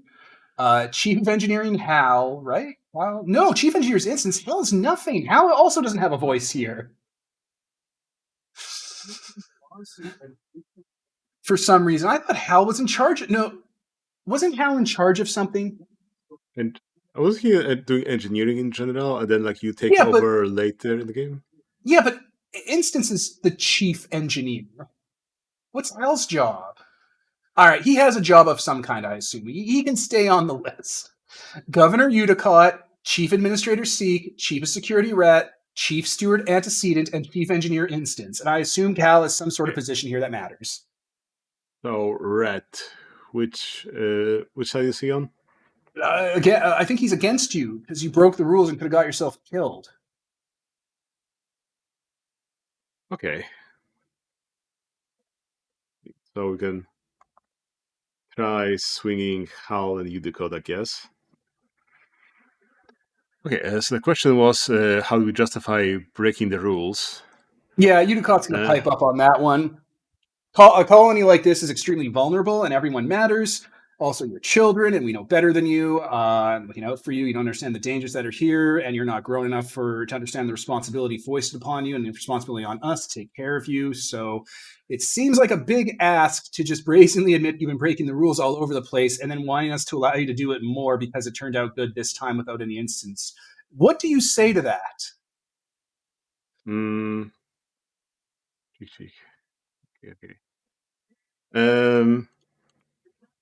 Chief of Engineering Hal, right? Well, no, Chief Engineer's Instance. Hal is nothing. Hal also doesn't have a voice here. For some reason, I thought Hal was in charge. No, wasn't Hal in charge of something? And was he doing engineering in general, and then like you take Yeah, over later in the game? Yeah, but Instance is the chief engineer. What's Hal's job? All right, he has a job of some kind, I assume. He can stay on the list. Governor Uticott, Chief Administrator Seek, Chief of Security Ret, Chief Steward Antecedent, and Chief Engineer Instance. And I assume Cal has some sort of position here that matters. So Ret, which side is he on? Again, I think he's against you because you broke the rules and could have got yourself killed. Okay. So we can try swinging Hal and Unicode, I guess. Okay, so the question was, how do we justify breaking the rules? Yeah, Udicott's going to pipe up on that one. A colony like this is extremely vulnerable, and everyone matters. Also, your children, and we know better than you. Looking out for you. You don't understand the dangers that are here, and you're not grown enough to understand the responsibility foisted upon you and the responsibility on us to take care of you. So it seems like a big ask to just brazenly admit you've been breaking the rules all over the place and then wanting us to allow you to do it more because it turned out good this time without any instance. What do you say to that? Okay.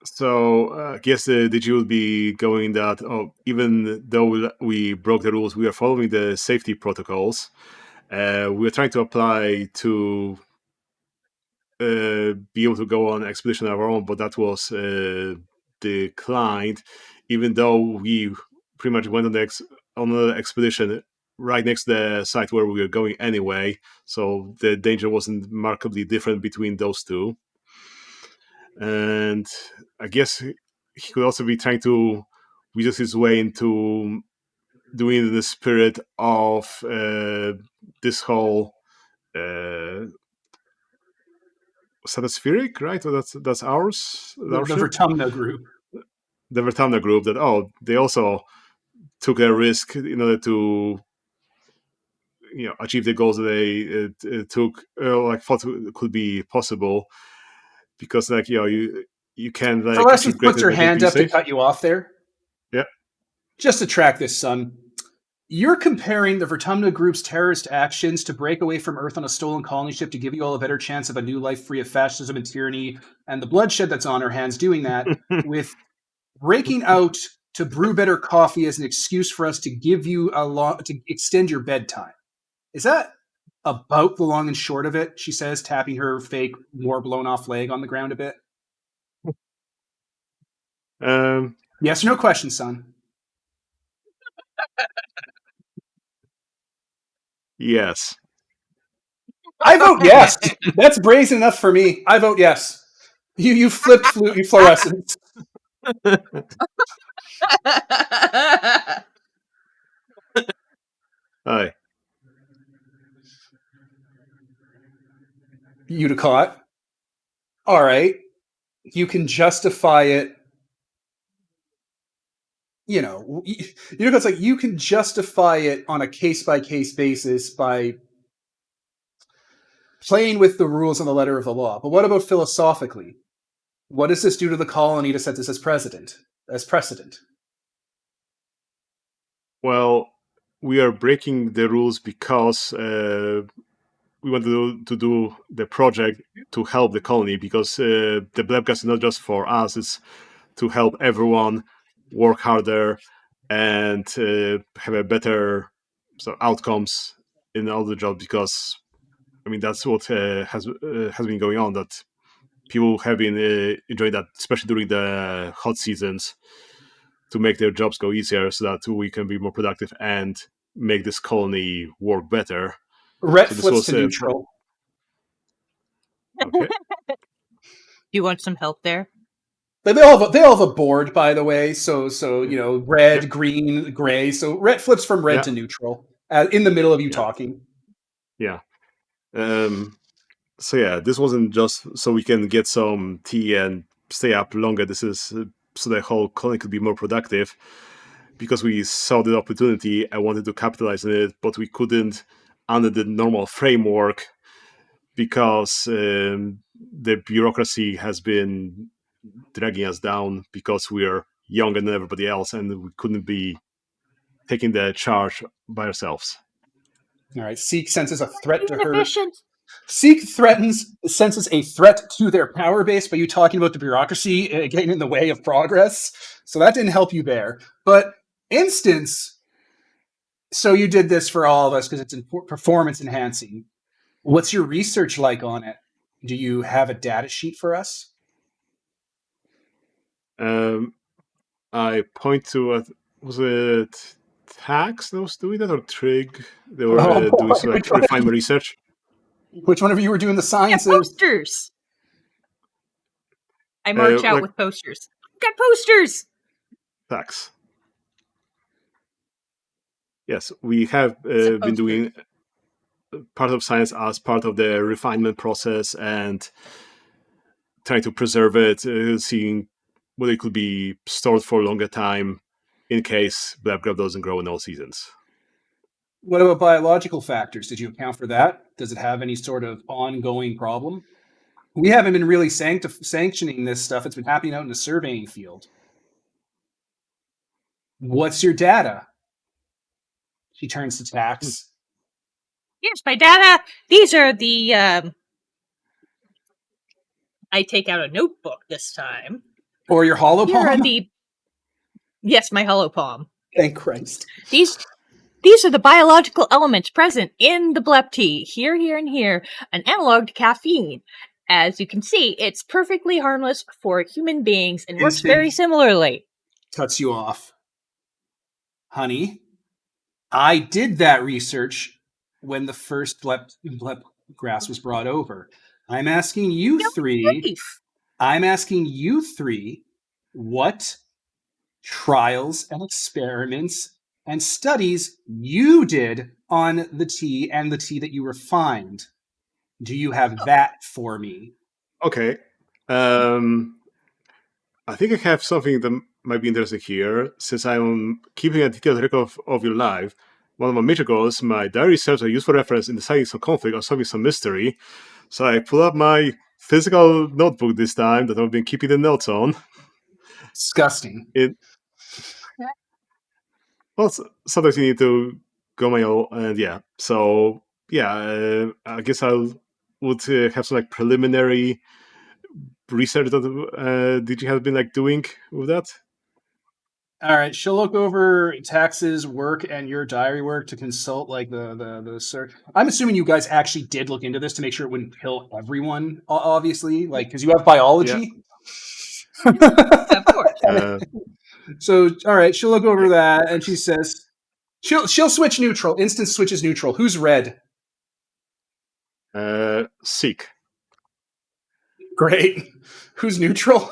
So I guess Digi will be going that, even though we broke the rules, we are following the safety protocols. We're trying to apply to be able to go on expedition of our own, but that was declined, even though we pretty much went on the expedition right next to the site where we were going anyway, so the danger wasn't markedly different between those two. And I guess he could also be trying to weasel his way into doing the spirit of this whole Satispheric, right? Or that's ours. The Our ship, Vertumna group. the Vertamna group. That they also took a risk in order to achieve the goals that they took, like thought could be possible, because you can like Fluorescence achieve puts greater her than to hand be up to safe. cut you off there. Yeah. Just to track this, son. You're comparing the Vertumna group's terrorist actions to break away from Earth on a stolen colony ship to give you all a better chance of a new life free of fascism and tyranny and the bloodshed that's on our hands doing that with breaking out to brew better coffee as an excuse for us to give you to extend your bedtime. Is that about the long and short of it? She says, tapping her fake, more blown off leg on the ground a bit. Yes or no question, son? Yes. I vote yes. That's brazen enough for me. I vote yes. You flipped fluorescence. Hi. Uticott. All right. You can justify it. Udicott's like, you can justify it on a case by case basis by playing with the rules and the letter of the law. But what about philosophically? What does this do to the colony to set this as precedent? Well, we are breaking the rules because we want to do the project to help the colony, because the Bleptea is not just for us, it's to help everyone work harder and have a better outcomes in all the jobs, because I mean that's what has been going on, that people have been enjoying that, especially during the hot seasons, to make their jobs go easier so that we can be more productive and make this colony work better. Rhett So this flips was to neutral. okay. You want some help there? They all have a board, by the way. So red, Yeah. green, gray. So Rhett flips from red Yeah. to neutral in the middle of you Yeah. talking. Yeah. So yeah, this wasn't just so we can get some tea and stay up longer. This is so the whole colony could be more productive, because we saw the opportunity. I wanted to capitalize on it, but we couldn't under the normal framework because the bureaucracy has been dragging us down because we're younger than everybody else and we couldn't be taking the charge by ourselves. All right. Seek senses a threat to her. Inefficient. Seek senses a threat to their power base by you talking about the bureaucracy getting in the way of progress. So that didn't help you there. But Instance, so you did this for all of us because it's performance enhancing. What's your research like on it? Do you have a data sheet for us? I point to was it Tax that was doing that, or Trig? They were Oh, boy. doing some like refinement research. Which one of you were doing the Yeah, sciences? posters. I march out like with posters. Got posters. Tax. Yes, we have It's a been poster. doing part of science as part of the refinement process and trying to preserve it, seeing whether it could be stored for a longer time in case black grub doesn't grow in all seasons. What about biological factors? Did you account for that? Does it have any sort of ongoing problem? We haven't been really sanctioning this stuff. It's been happening out in the surveying field. What's your data? She turns to Tax. Here's my data. These are the. I take out a notebook this time. Or your hollow Here are palm? the. Yes, my hollow palm. Thank Christ. These are the biological elements present in the bleptea. Here, here, and here. An analog to caffeine. As you can see, it's perfectly harmless for human beings and works very similarly. Cuts you off. Honey, I did that research when the first blep grass was brought over. I'm asking you three. Grief. I'm asking you three what trials and experiments and studies you did on the tea and the tea that you refined. Do you have that for me? Okay. I think I have something that might be interesting here. Since I'm keeping a detailed record of your life, one of my major goals, my diary serves as a useful reference in deciding some conflict or solving some mystery. So I pull up my physical notebook this time that I've been keeping the notes on. Disgusting. Well, sometimes you need to go my own, and yeah. So yeah, I guess I would have some like preliminary research that Digi has been like doing with that. All right, she'll look over Tax's work and your diary work to consult like the search. I'm assuming you guys actually did look into this to make sure it wouldn't kill everyone, obviously, like because you have biology. Of course. So, all right, she'll look over Yeah. that and she says, she'll switch neutral. Instance switches neutral. Who's red? Seek. Great. Who's neutral?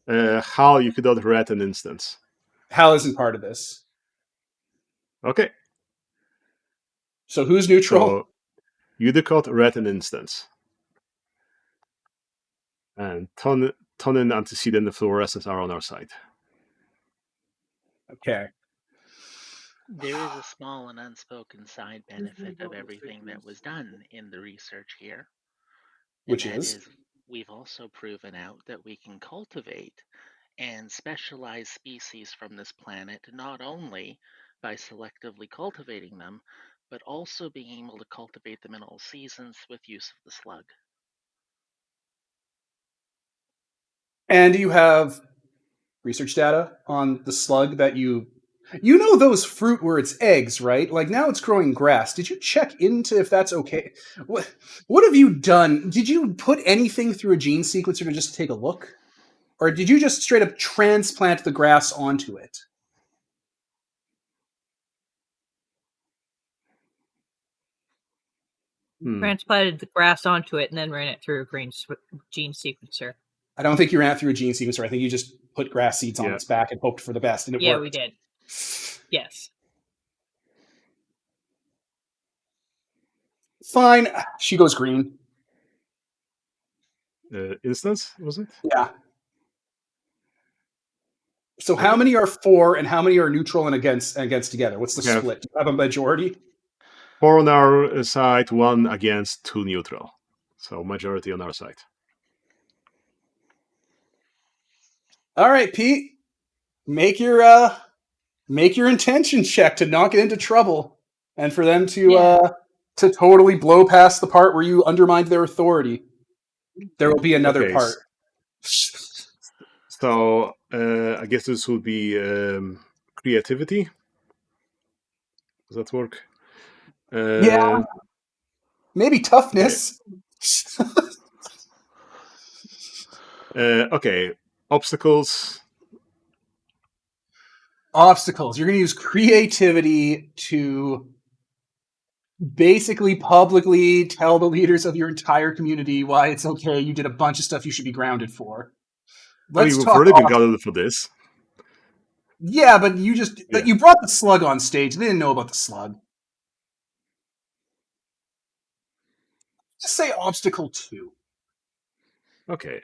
How you could not read an instance. Hal isn't part of this. Okay. So who's neutral? So Udicott read an instance. And Tonin, Antecedent, and Fluorescence are on our side. Okay. There is a small and unspoken side benefit of everything that was done in the research here. Which and that is? we've also proven out that we can cultivate and specialize species from this planet not only by selectively cultivating them, but also being able to cultivate them in all seasons with use of the slug. And do you have research data on the slug that you You know those fruit where it's eggs, right? Like now it's growing grass. Did you check into if that's okay? What have you done? Did you put anything through a gene sequencer to just take a look? Or did you just straight up transplant the grass onto it? Transplanted the grass onto it and then ran it through a gene sequencer. I don't think you ran it through a gene sequencer. I think you just put grass seeds on Yeah. its back and hoped for the best, and it Yeah, worked. we did. Yes. Fine. She goes green. Instance, was it? Yeah. So how Okay. many are for and how many are neutral and against together? What's the Okay. split? Do you have a majority? 4 on our side, 1 against, 2 neutral. So majority on our side. All right, Pete. Make your intention check to not get into trouble and for them to totally blow past the part where you undermined their authority. There will be another Okay. part. So I guess this would be creativity. Does that work? Yeah. Maybe toughness. Okay. Obstacles. Obstacles. You're going to use creativity to basically publicly tell the leaders of your entire community why it's okay. You did a bunch of stuff you should be grounded for. Let's we've talk. already been grounded for this. Yeah, but you brought the slug on stage. They didn't know about the slug. Just say obstacle 2. Okay.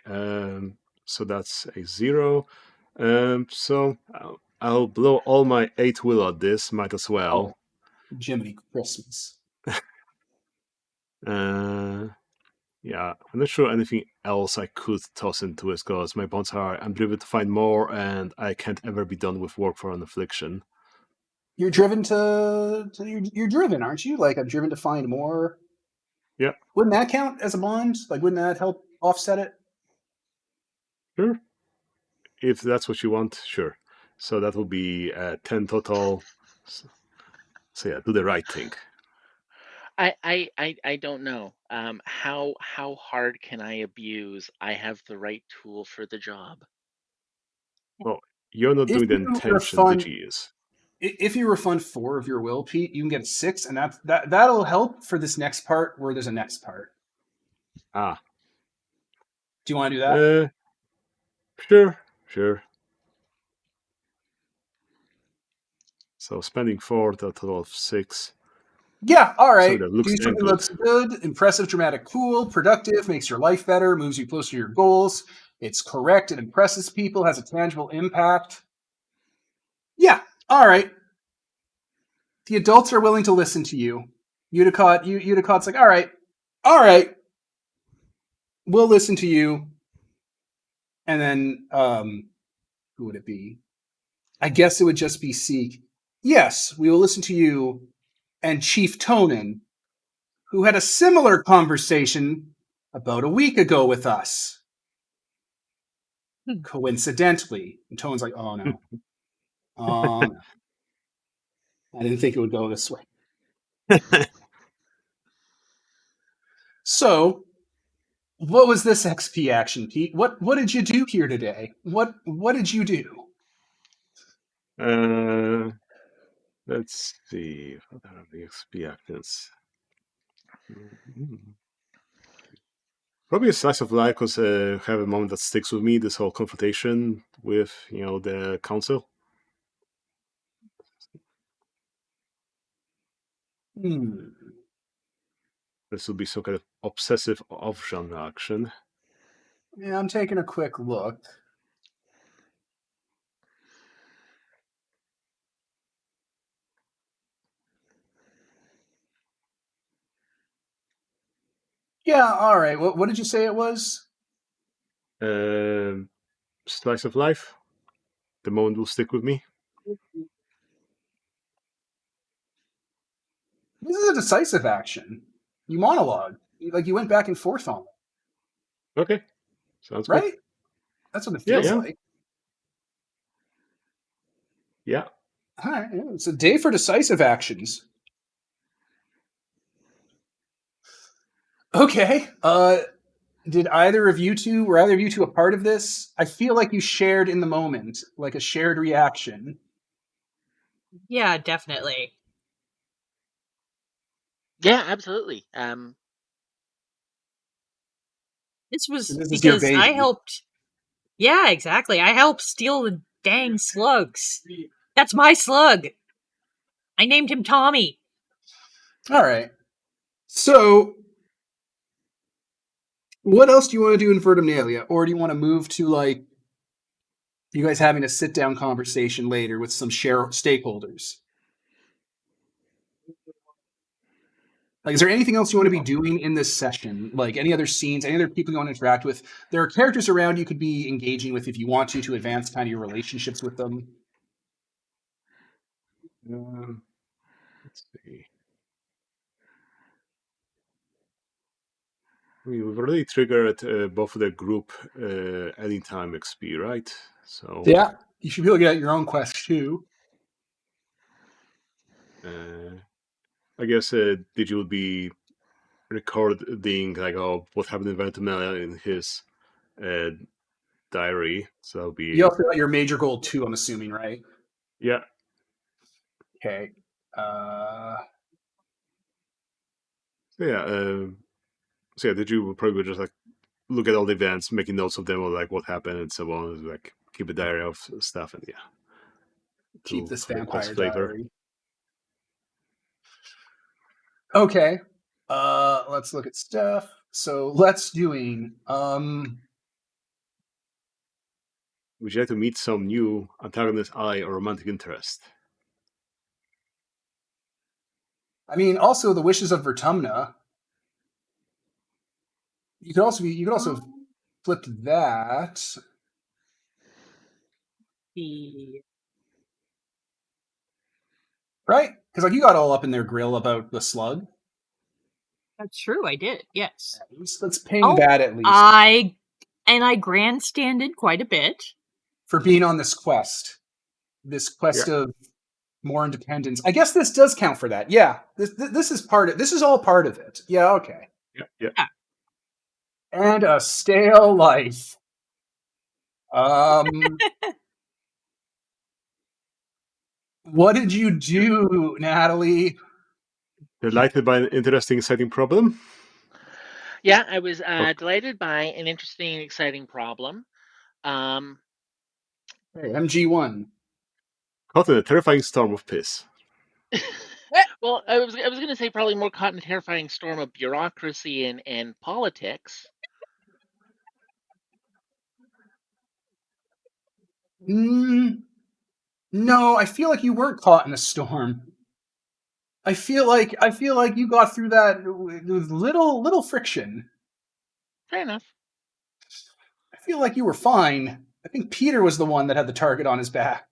So that's a 0. So I'll blow all my 8 will at this. Might as well. Oh, Jiminy Christmas. Yeah, I'm not sure anything else I could toss into it because my bonds are I'm driven to find more and I can't ever be done with work for an affliction. You're driven you're driven, aren't you? Like I'm driven to find more. Yeah. Wouldn't that count as a bond? Like wouldn't that help offset it? Sure. If that's what you want, sure. So that will be 10 total. So yeah, do the right thing. I don't know. How hard can I abuse? I have the right tool for the job. Well, you're not If doing the you intention, Digi is. If you refund 4 of your will, Pete, you can get a 6, and that'll help for this next part where there's a next part. Ah. Do you want to do that? Sure. So spending 4, a total of 6. Yeah, all right. So that looks Do damn something good. that's good, impressive, dramatic, cool, productive, makes your life better, moves you closer to your goals. It's correct. It impresses people, has a tangible impact. Yeah, all right. The adults are willing to listen to you. Udicott's like, all right, we'll listen to you. And then, who would it be? I guess it would just be Seek. Yes, we will listen to you and Chief Tonin, who had a similar conversation about a week ago with us. Coincidentally. And Ton's like, oh no. Oh no. I didn't think it would go this way. So, what was this XP action, Pete? What did you do here today? What did you do? Let's see. What are the XP actions? Probably a slice of life because I have a moment that sticks with me. This whole confrontation with the council. This will be some kind of obsessive off-genre action. Yeah, I'm taking a quick look. Yeah, all right. What did you say it was? Slice of life. The moment will stick with me. This is a decisive action. You monologue. You went back and forth on it, Okay, sounds right? good. That's what it feels Yeah. like. Yeah. All right, it's a day for decisive actions. Okay. Were either of you two a part of this? I feel like you shared in the moment, like a shared reaction. Yeah, definitely. Yeah, absolutely. This was This is your because I baby. helped. Yeah, exactly. I helped steal the dang slugs. That's my slug. I named him Tommy. All right. So, what else do you want to do in Vertumnalia? Or do you want to move to, like, you guys having a sit down conversation later with some stakeholders? Like, is there anything else you want to be doing in this session? Like, any other scenes, any other people you want to interact with? There are characters around you could be engaging with if you want to advance kind of your relationships with them. Let's see. We've already triggered both of the group anytime XP, right? So Yeah, you should be able to get your own quest too. I guess Digi would be recording like what happened in Vertumnalia in his diary. So that'll be You also got your major goal too, I'm assuming, right? yeah. Okay. So yeah, Digi would probably just like look at all the events, making notes of them, or like what happened and so on. Like keep a diary of stuff and yeah. Keep this For the quest vampire flavor. diary. Okay. Let's look at stuff. So let's doing. Would you like to meet some new antagonist, ally, or romantic interest? I mean, also the wishes of Vertumna. You could also flip that. Right? Because like you got all up in their grill about the slug. That's true. I did. Yes. Let's ping that at least I grandstanded quite a bit for being on this quest. This quest Yeah. of more independence. I guess this does count for that. Yeah, this is part of. This is all part of it. Yeah. Okay. Yeah. And a stale life. What did you do, Natalie? Delighted by an interesting, exciting problem? Yeah, I was delighted by an interesting, exciting problem. Hey, MG1. Caught in a terrifying storm of piss. Well, I was going to say probably more caught in a terrifying storm of bureaucracy and politics. No, I feel like you weren't caught in a storm. I feel like you got through that with little friction. Fair enough. I feel like you were fine. I think Peter was the one that had the target on his back.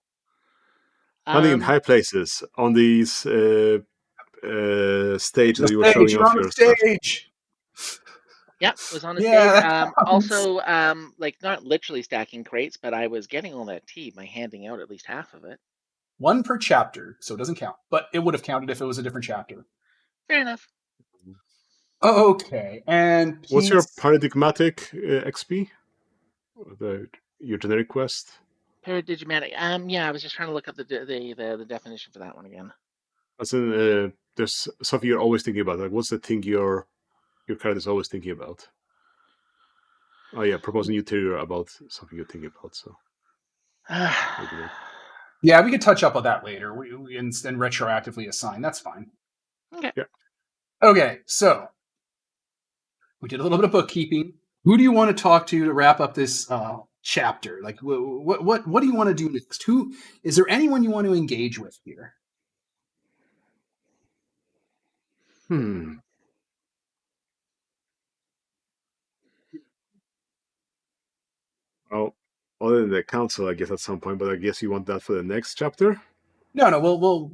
Hunting in high places on these stage that you were showing off You're on your the stuff. stage. Yeah, was on the Yeah, stage. that Also, like not literally stacking crates, but I was getting all that tea by handing out at least half of it. One per chapter, so it doesn't count. But it would have counted if it was a different chapter. Fair enough. Okay, and What's your Pete's paradigmatic XP? Your generic quest? Paradigmatic. Yeah, I was just trying to look up the definition for that one again. As in, there's something you're always thinking about. Like, what's the thing your character's always thinking about? Oh yeah, propose a new theory about something you're thinking about. So maybe not. Yeah, we could touch up on that later. We and retroactively assign. That's fine. Okay. Yeah. Okay, so we did a little bit of bookkeeping. Who do you want to talk to wrap up this chapter? Like, what do you want to do next? Who is there? Anyone you want to engage with here? Oh, other than the council, I guess at some point. But I guess you want that for the next chapter. No, we'll.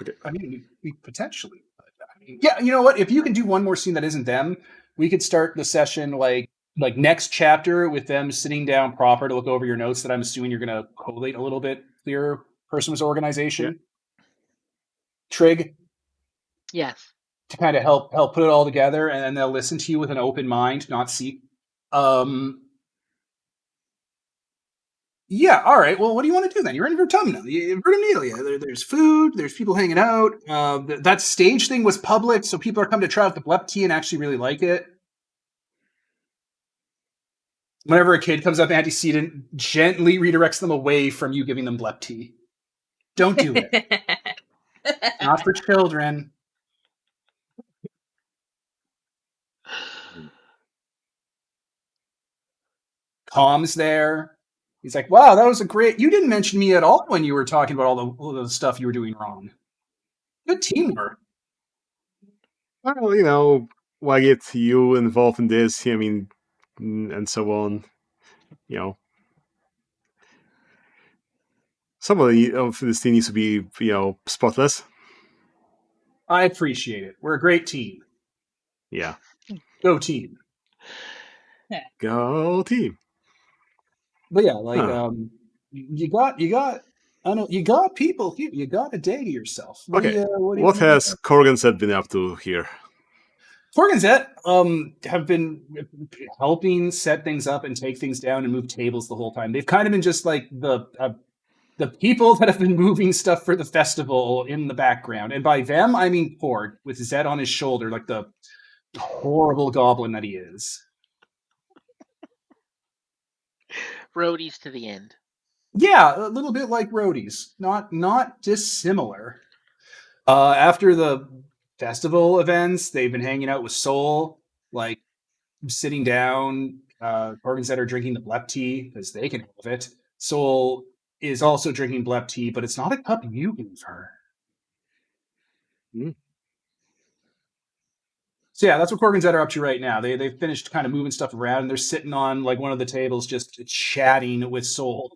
Okay. I mean, we potentially. Yeah, you know what? If you can do one more scene that isn't them, we could start the session like next chapter with them sitting down proper to look over your notes that I'm assuming you're going to collate a little bit clearer Christmas organization. Yeah. Trig, Yes. to kind of help put it all together, and then they'll listen to you with an open mind, not seek. Yeah, all right. Well, what do you want to do then? You're in Vertumnalia. There's food. There's people hanging out. That stage thing was public, so people are coming to try out the bleptea and actually really like it. Whenever a kid comes up antecedent, gently redirects them away from you giving them bleptea. Don't do it. Not for children. Tom's there. He's like, wow, that was a great... You didn't mention me at all when you were talking about all the stuff you were doing wrong. Good teamwork. Well, why get you involved in this? I mean, and so on. Somebody of this team needs to be, spotless. I appreciate it. We're a great team. Yeah. Go team. Go team. But yeah, like you got I don't know, you got people here. You got a day to yourself. Okay. What What has Corganset been up to here? Corganset have been helping set things up and take things down and move tables the whole time. They've kind of been just like the people that have been moving stuff for the festival in the background. And by them, I mean Cord with Zed on his shoulder, like the horrible goblin that he is. Roadies to the end. Yeah, a little bit like roadies. Not dissimilar. After the festival events, they've been hanging out with Soul, like sitting down. Organs that are drinking the bleptea because they can have it. Soul is also drinking bleptea, but it's not a cup you gave her. Mm. So yeah, that's what Corganset are up to right now. They've finished kind of moving stuff around, and they're sitting on like one of the tables, just chatting with Soul.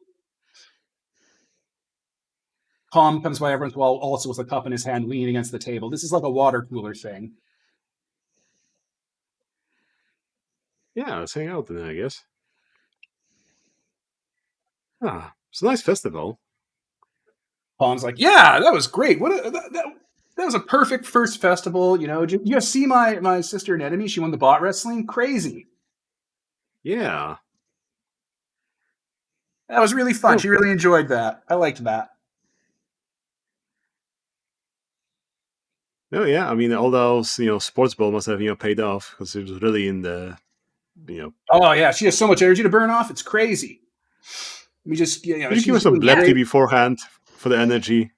Tom comes by every once in a while, also with a cup in his hand, leaning against the table. This is like a water cooler thing. Yeah, let's hang out then, I guess. It's a nice festival. Tom's like, yeah, that was great. That was a perfect first festival. Did you guys see my sister and enemy? She won the bot wrestling. Crazy. Yeah. That was really fun. Oh. She really enjoyed that. I liked that. Oh yeah, I mean all those sports ball must have paid off because it was really in the Oh yeah, she has so much energy to burn off. It's crazy. We just Did you give her some bleptea beforehand for the energy?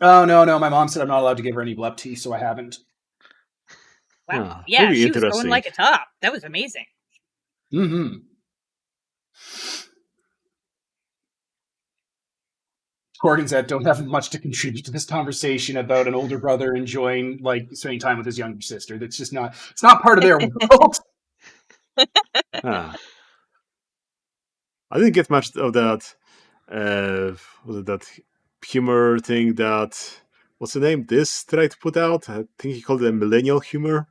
Oh no, my mom said I'm not allowed to give her any bleptea, so I haven't. Wow, yeah, she was going like a top. That was amazing. Mm-hmm. Corganset don't have much to contribute to this conversation about an older brother enjoying spending time with his younger sister. That's just not. It's not part of their world. I didn't get much of that. Was it that humor thing that? What's the name? This tried to put out. I think he called it a millennial humor.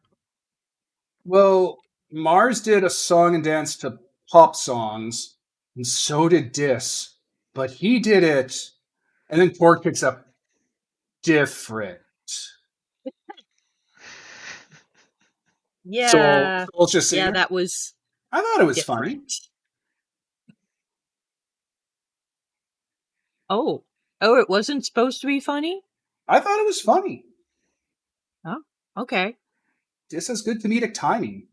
Well, Mars did a song and dance to pop songs, and so did Dis, but he did it, and then Cord picks up different. Yeah, so let's just say that was. I thought it was different. funny. Oh, it wasn't supposed to be funny? I thought it was funny. Oh, okay. Dis has good comedic timing.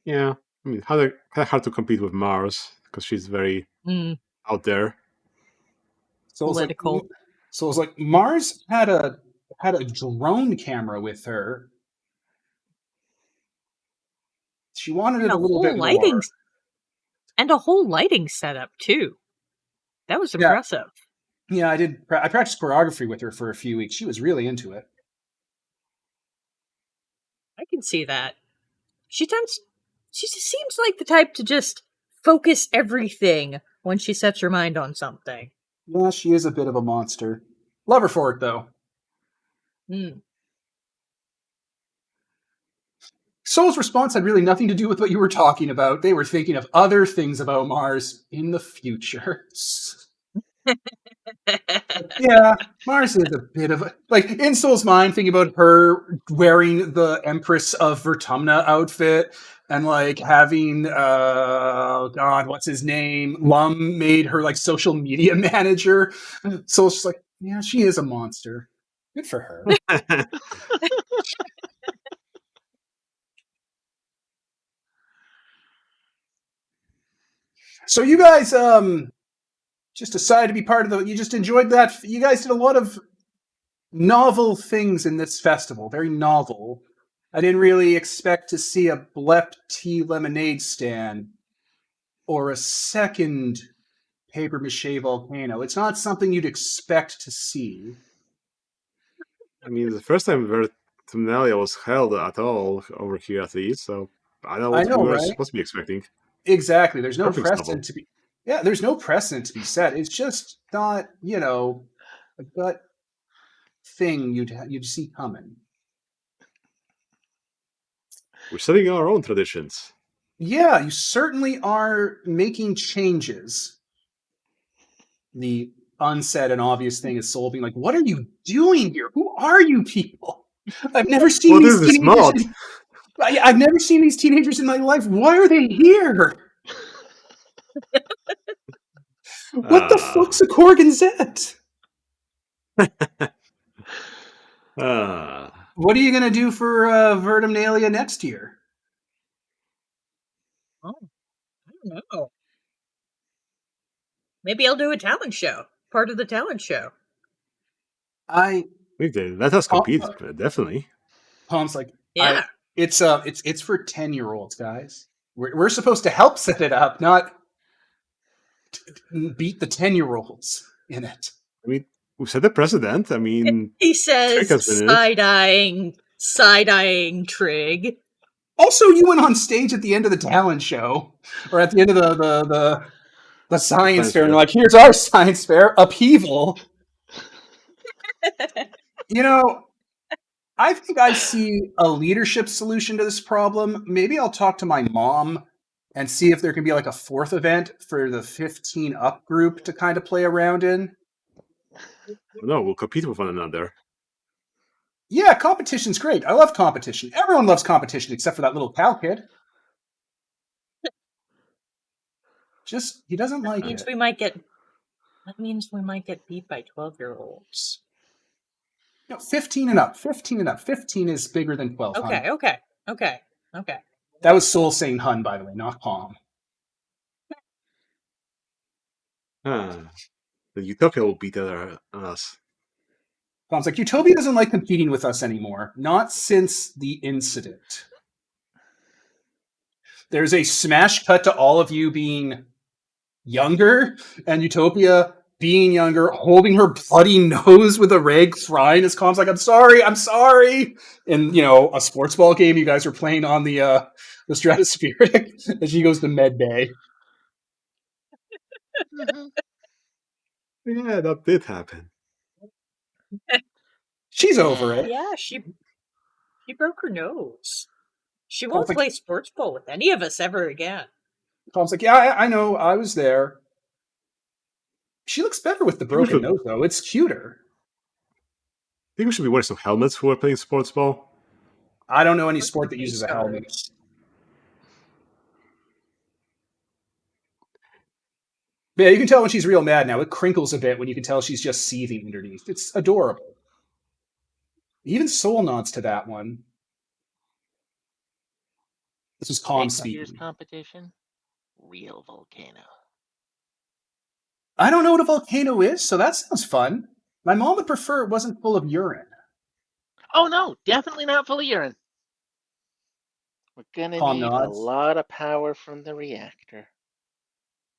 Yeah, I mean, kind of hard to compete with Mars because she's very out there. Political. So it's like Mars had a drone camera with her. She wanted it a little bit more. And a whole lighting setup too. That was impressive. Yeah, I practiced choreography with her for a few weeks. She was really into it. I can see that. She just seems like the type to just focus everything when she sets her mind on something. Yeah, she is a bit of a monster. Love her for it, though. Soul's response had really nothing to do with what you were talking about. They were thinking of other things about Mars in the future. Yeah, Mars is a bit of a in Soul's mind, thinking about her wearing the Empress of Vertumna outfit and having God, what's his name? Lum made her social media manager. Soul's just yeah, she is a monster. Good for her. So you guys just decided to be part of you just enjoyed that. You guys did a lot of novel things in this festival, very novel. I didn't really expect to see a bleptea lemonade stand or a second paper mache volcano. It's not something you'd expect to see. I mean, the first time Vertumnalia was held at all over here at least, so I don't know I what know, we were right? supposed to be expecting. Exactly. There's no Perfect novel. precedent to be. Yeah, there's no precedent to be set. It's just not, a gut thing you'd see coming. We're setting our own traditions. Yeah, you certainly are making changes. The unsaid and obvious thing is Soul being what are you doing here? Who are you people? I've never seen What these is this teenagers. mod? I've never seen these teenagers in my life. Why are they here? What the fuck's a Corganzette? What are you gonna do for Vertumnalia next year? Oh, I don't know. Maybe I'll do a talent show. Part of the talent show. Let us compete, definitely. Tom's Yeah. it's for 10-year-olds, guys. We're supposed to help set it up, not beat the 10-year-olds in it. I mean, we've set the precedent. I mean, He says, Trig has been in it. side-eyeing Trig. Also, you went on stage at the end of the talent show, or at the end of the science fair, and you're here's our science fair, upheaval. I think I see a leadership solution to this problem. Maybe I'll talk to my mom and see if there can be a fourth event for the 15 up group to kind of play around in. No, we'll compete with one another. Yeah, competition's great. I love competition. Everyone loves competition except for that little cow kid. Just, he doesn't like it. That means we might get beat by 12-year-olds. No, 15 and up. 15 and up. 15 is bigger than 12. Okay. That was Soul saying Hun, by the way, not Palm. The Utopia will beat us. Palm's Utopia doesn't like competing with us anymore. Not since the incident. There's a smash cut to all of you being younger, and Utopia being younger, holding her bloody nose with a rag, crying as Calm's I'm sorry. In, a sports ball game you guys are playing on the Stratospheric, and she goes to Med Bay. Yeah, that did happen. She's over it. Yeah, she broke her nose. She won't play sports ball with any of us ever again. Calm's yeah, I know. I was there. She looks better with the broken nose, though. It's cuter. I think we should be wearing some helmets when we're playing sports ball. I don't know any sport that uses a helmet. Yeah, you can tell when she's real mad now. It crinkles a bit when you can tell she's just seething underneath. It's adorable. Even Soul nods to that one. This was Calm speaking. Next year's competition, real volcano. I don't know what a volcano is, so that sounds fun. My mom would prefer it wasn't full of urine. Oh no, definitely not full of urine. We're gonna need a lot of power from the reactor.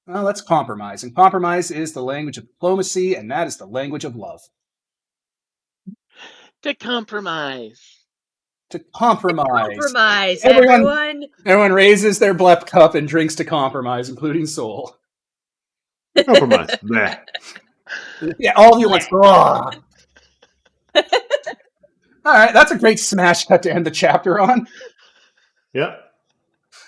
Well, that's compromise, and compromise is the language of diplomacy, and that is the language of love. To compromise. Compromise, everyone. Everyone raises their blep cup and drinks to compromise, including Soul. Compromise. Bleh. Yeah, all of you want. All right, that's a great smash cut to end the chapter on. Yeah.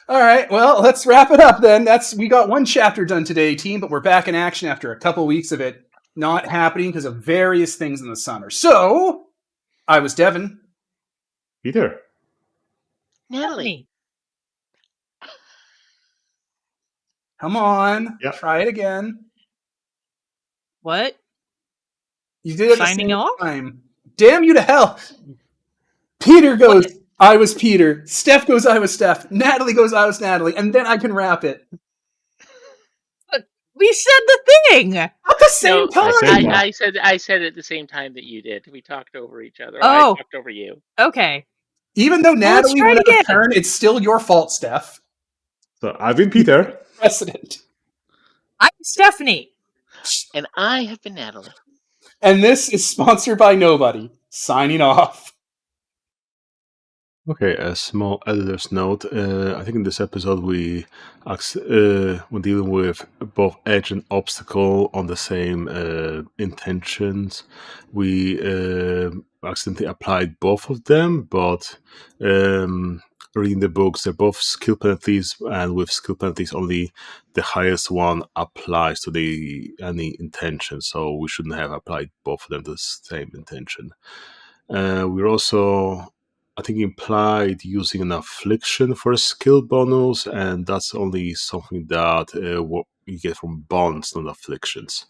All right, well, let's wrap it up then. We got one chapter done today, team, but we're back in action after a couple weeks of it not happening because of various things in the summer. So, I was Devin. Peter. Natalie. Me. Come on, Yep. try it again. What? You did it at the Signing same off? time. Damn you to hell. Peter goes, What? I was Peter. Steph goes, I was Steph. Natalie goes, I was Natalie. And then I can wrap it. We said the thing. At the same No, time. Same time. I said it at the same time that you did. We talked over each other. Oh. I talked over you. Okay. Even though let's Natalie try would it have a again. turn, it's still your fault, Steph. So I've been Peter. Precedent. I'm Stephanie. And I have been Natalie. And this is sponsored by nobody. Signing off. Okay, a small editor's note. I think in this episode we're dealing with both edge and obstacle on the same intentions. We accidentally applied both of them, but reading the books, they're both skill penalties, and with skill penalties, only the highest one applies to any intention. So we shouldn't have applied both of them to the same intention. We're also, I think, implied using an affliction for a skill bonus, and that's only something that what you get from bonds, not afflictions.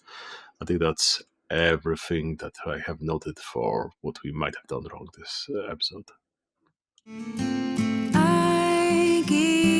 I think that's everything that I have noted for what we might have done wrong this episode. I give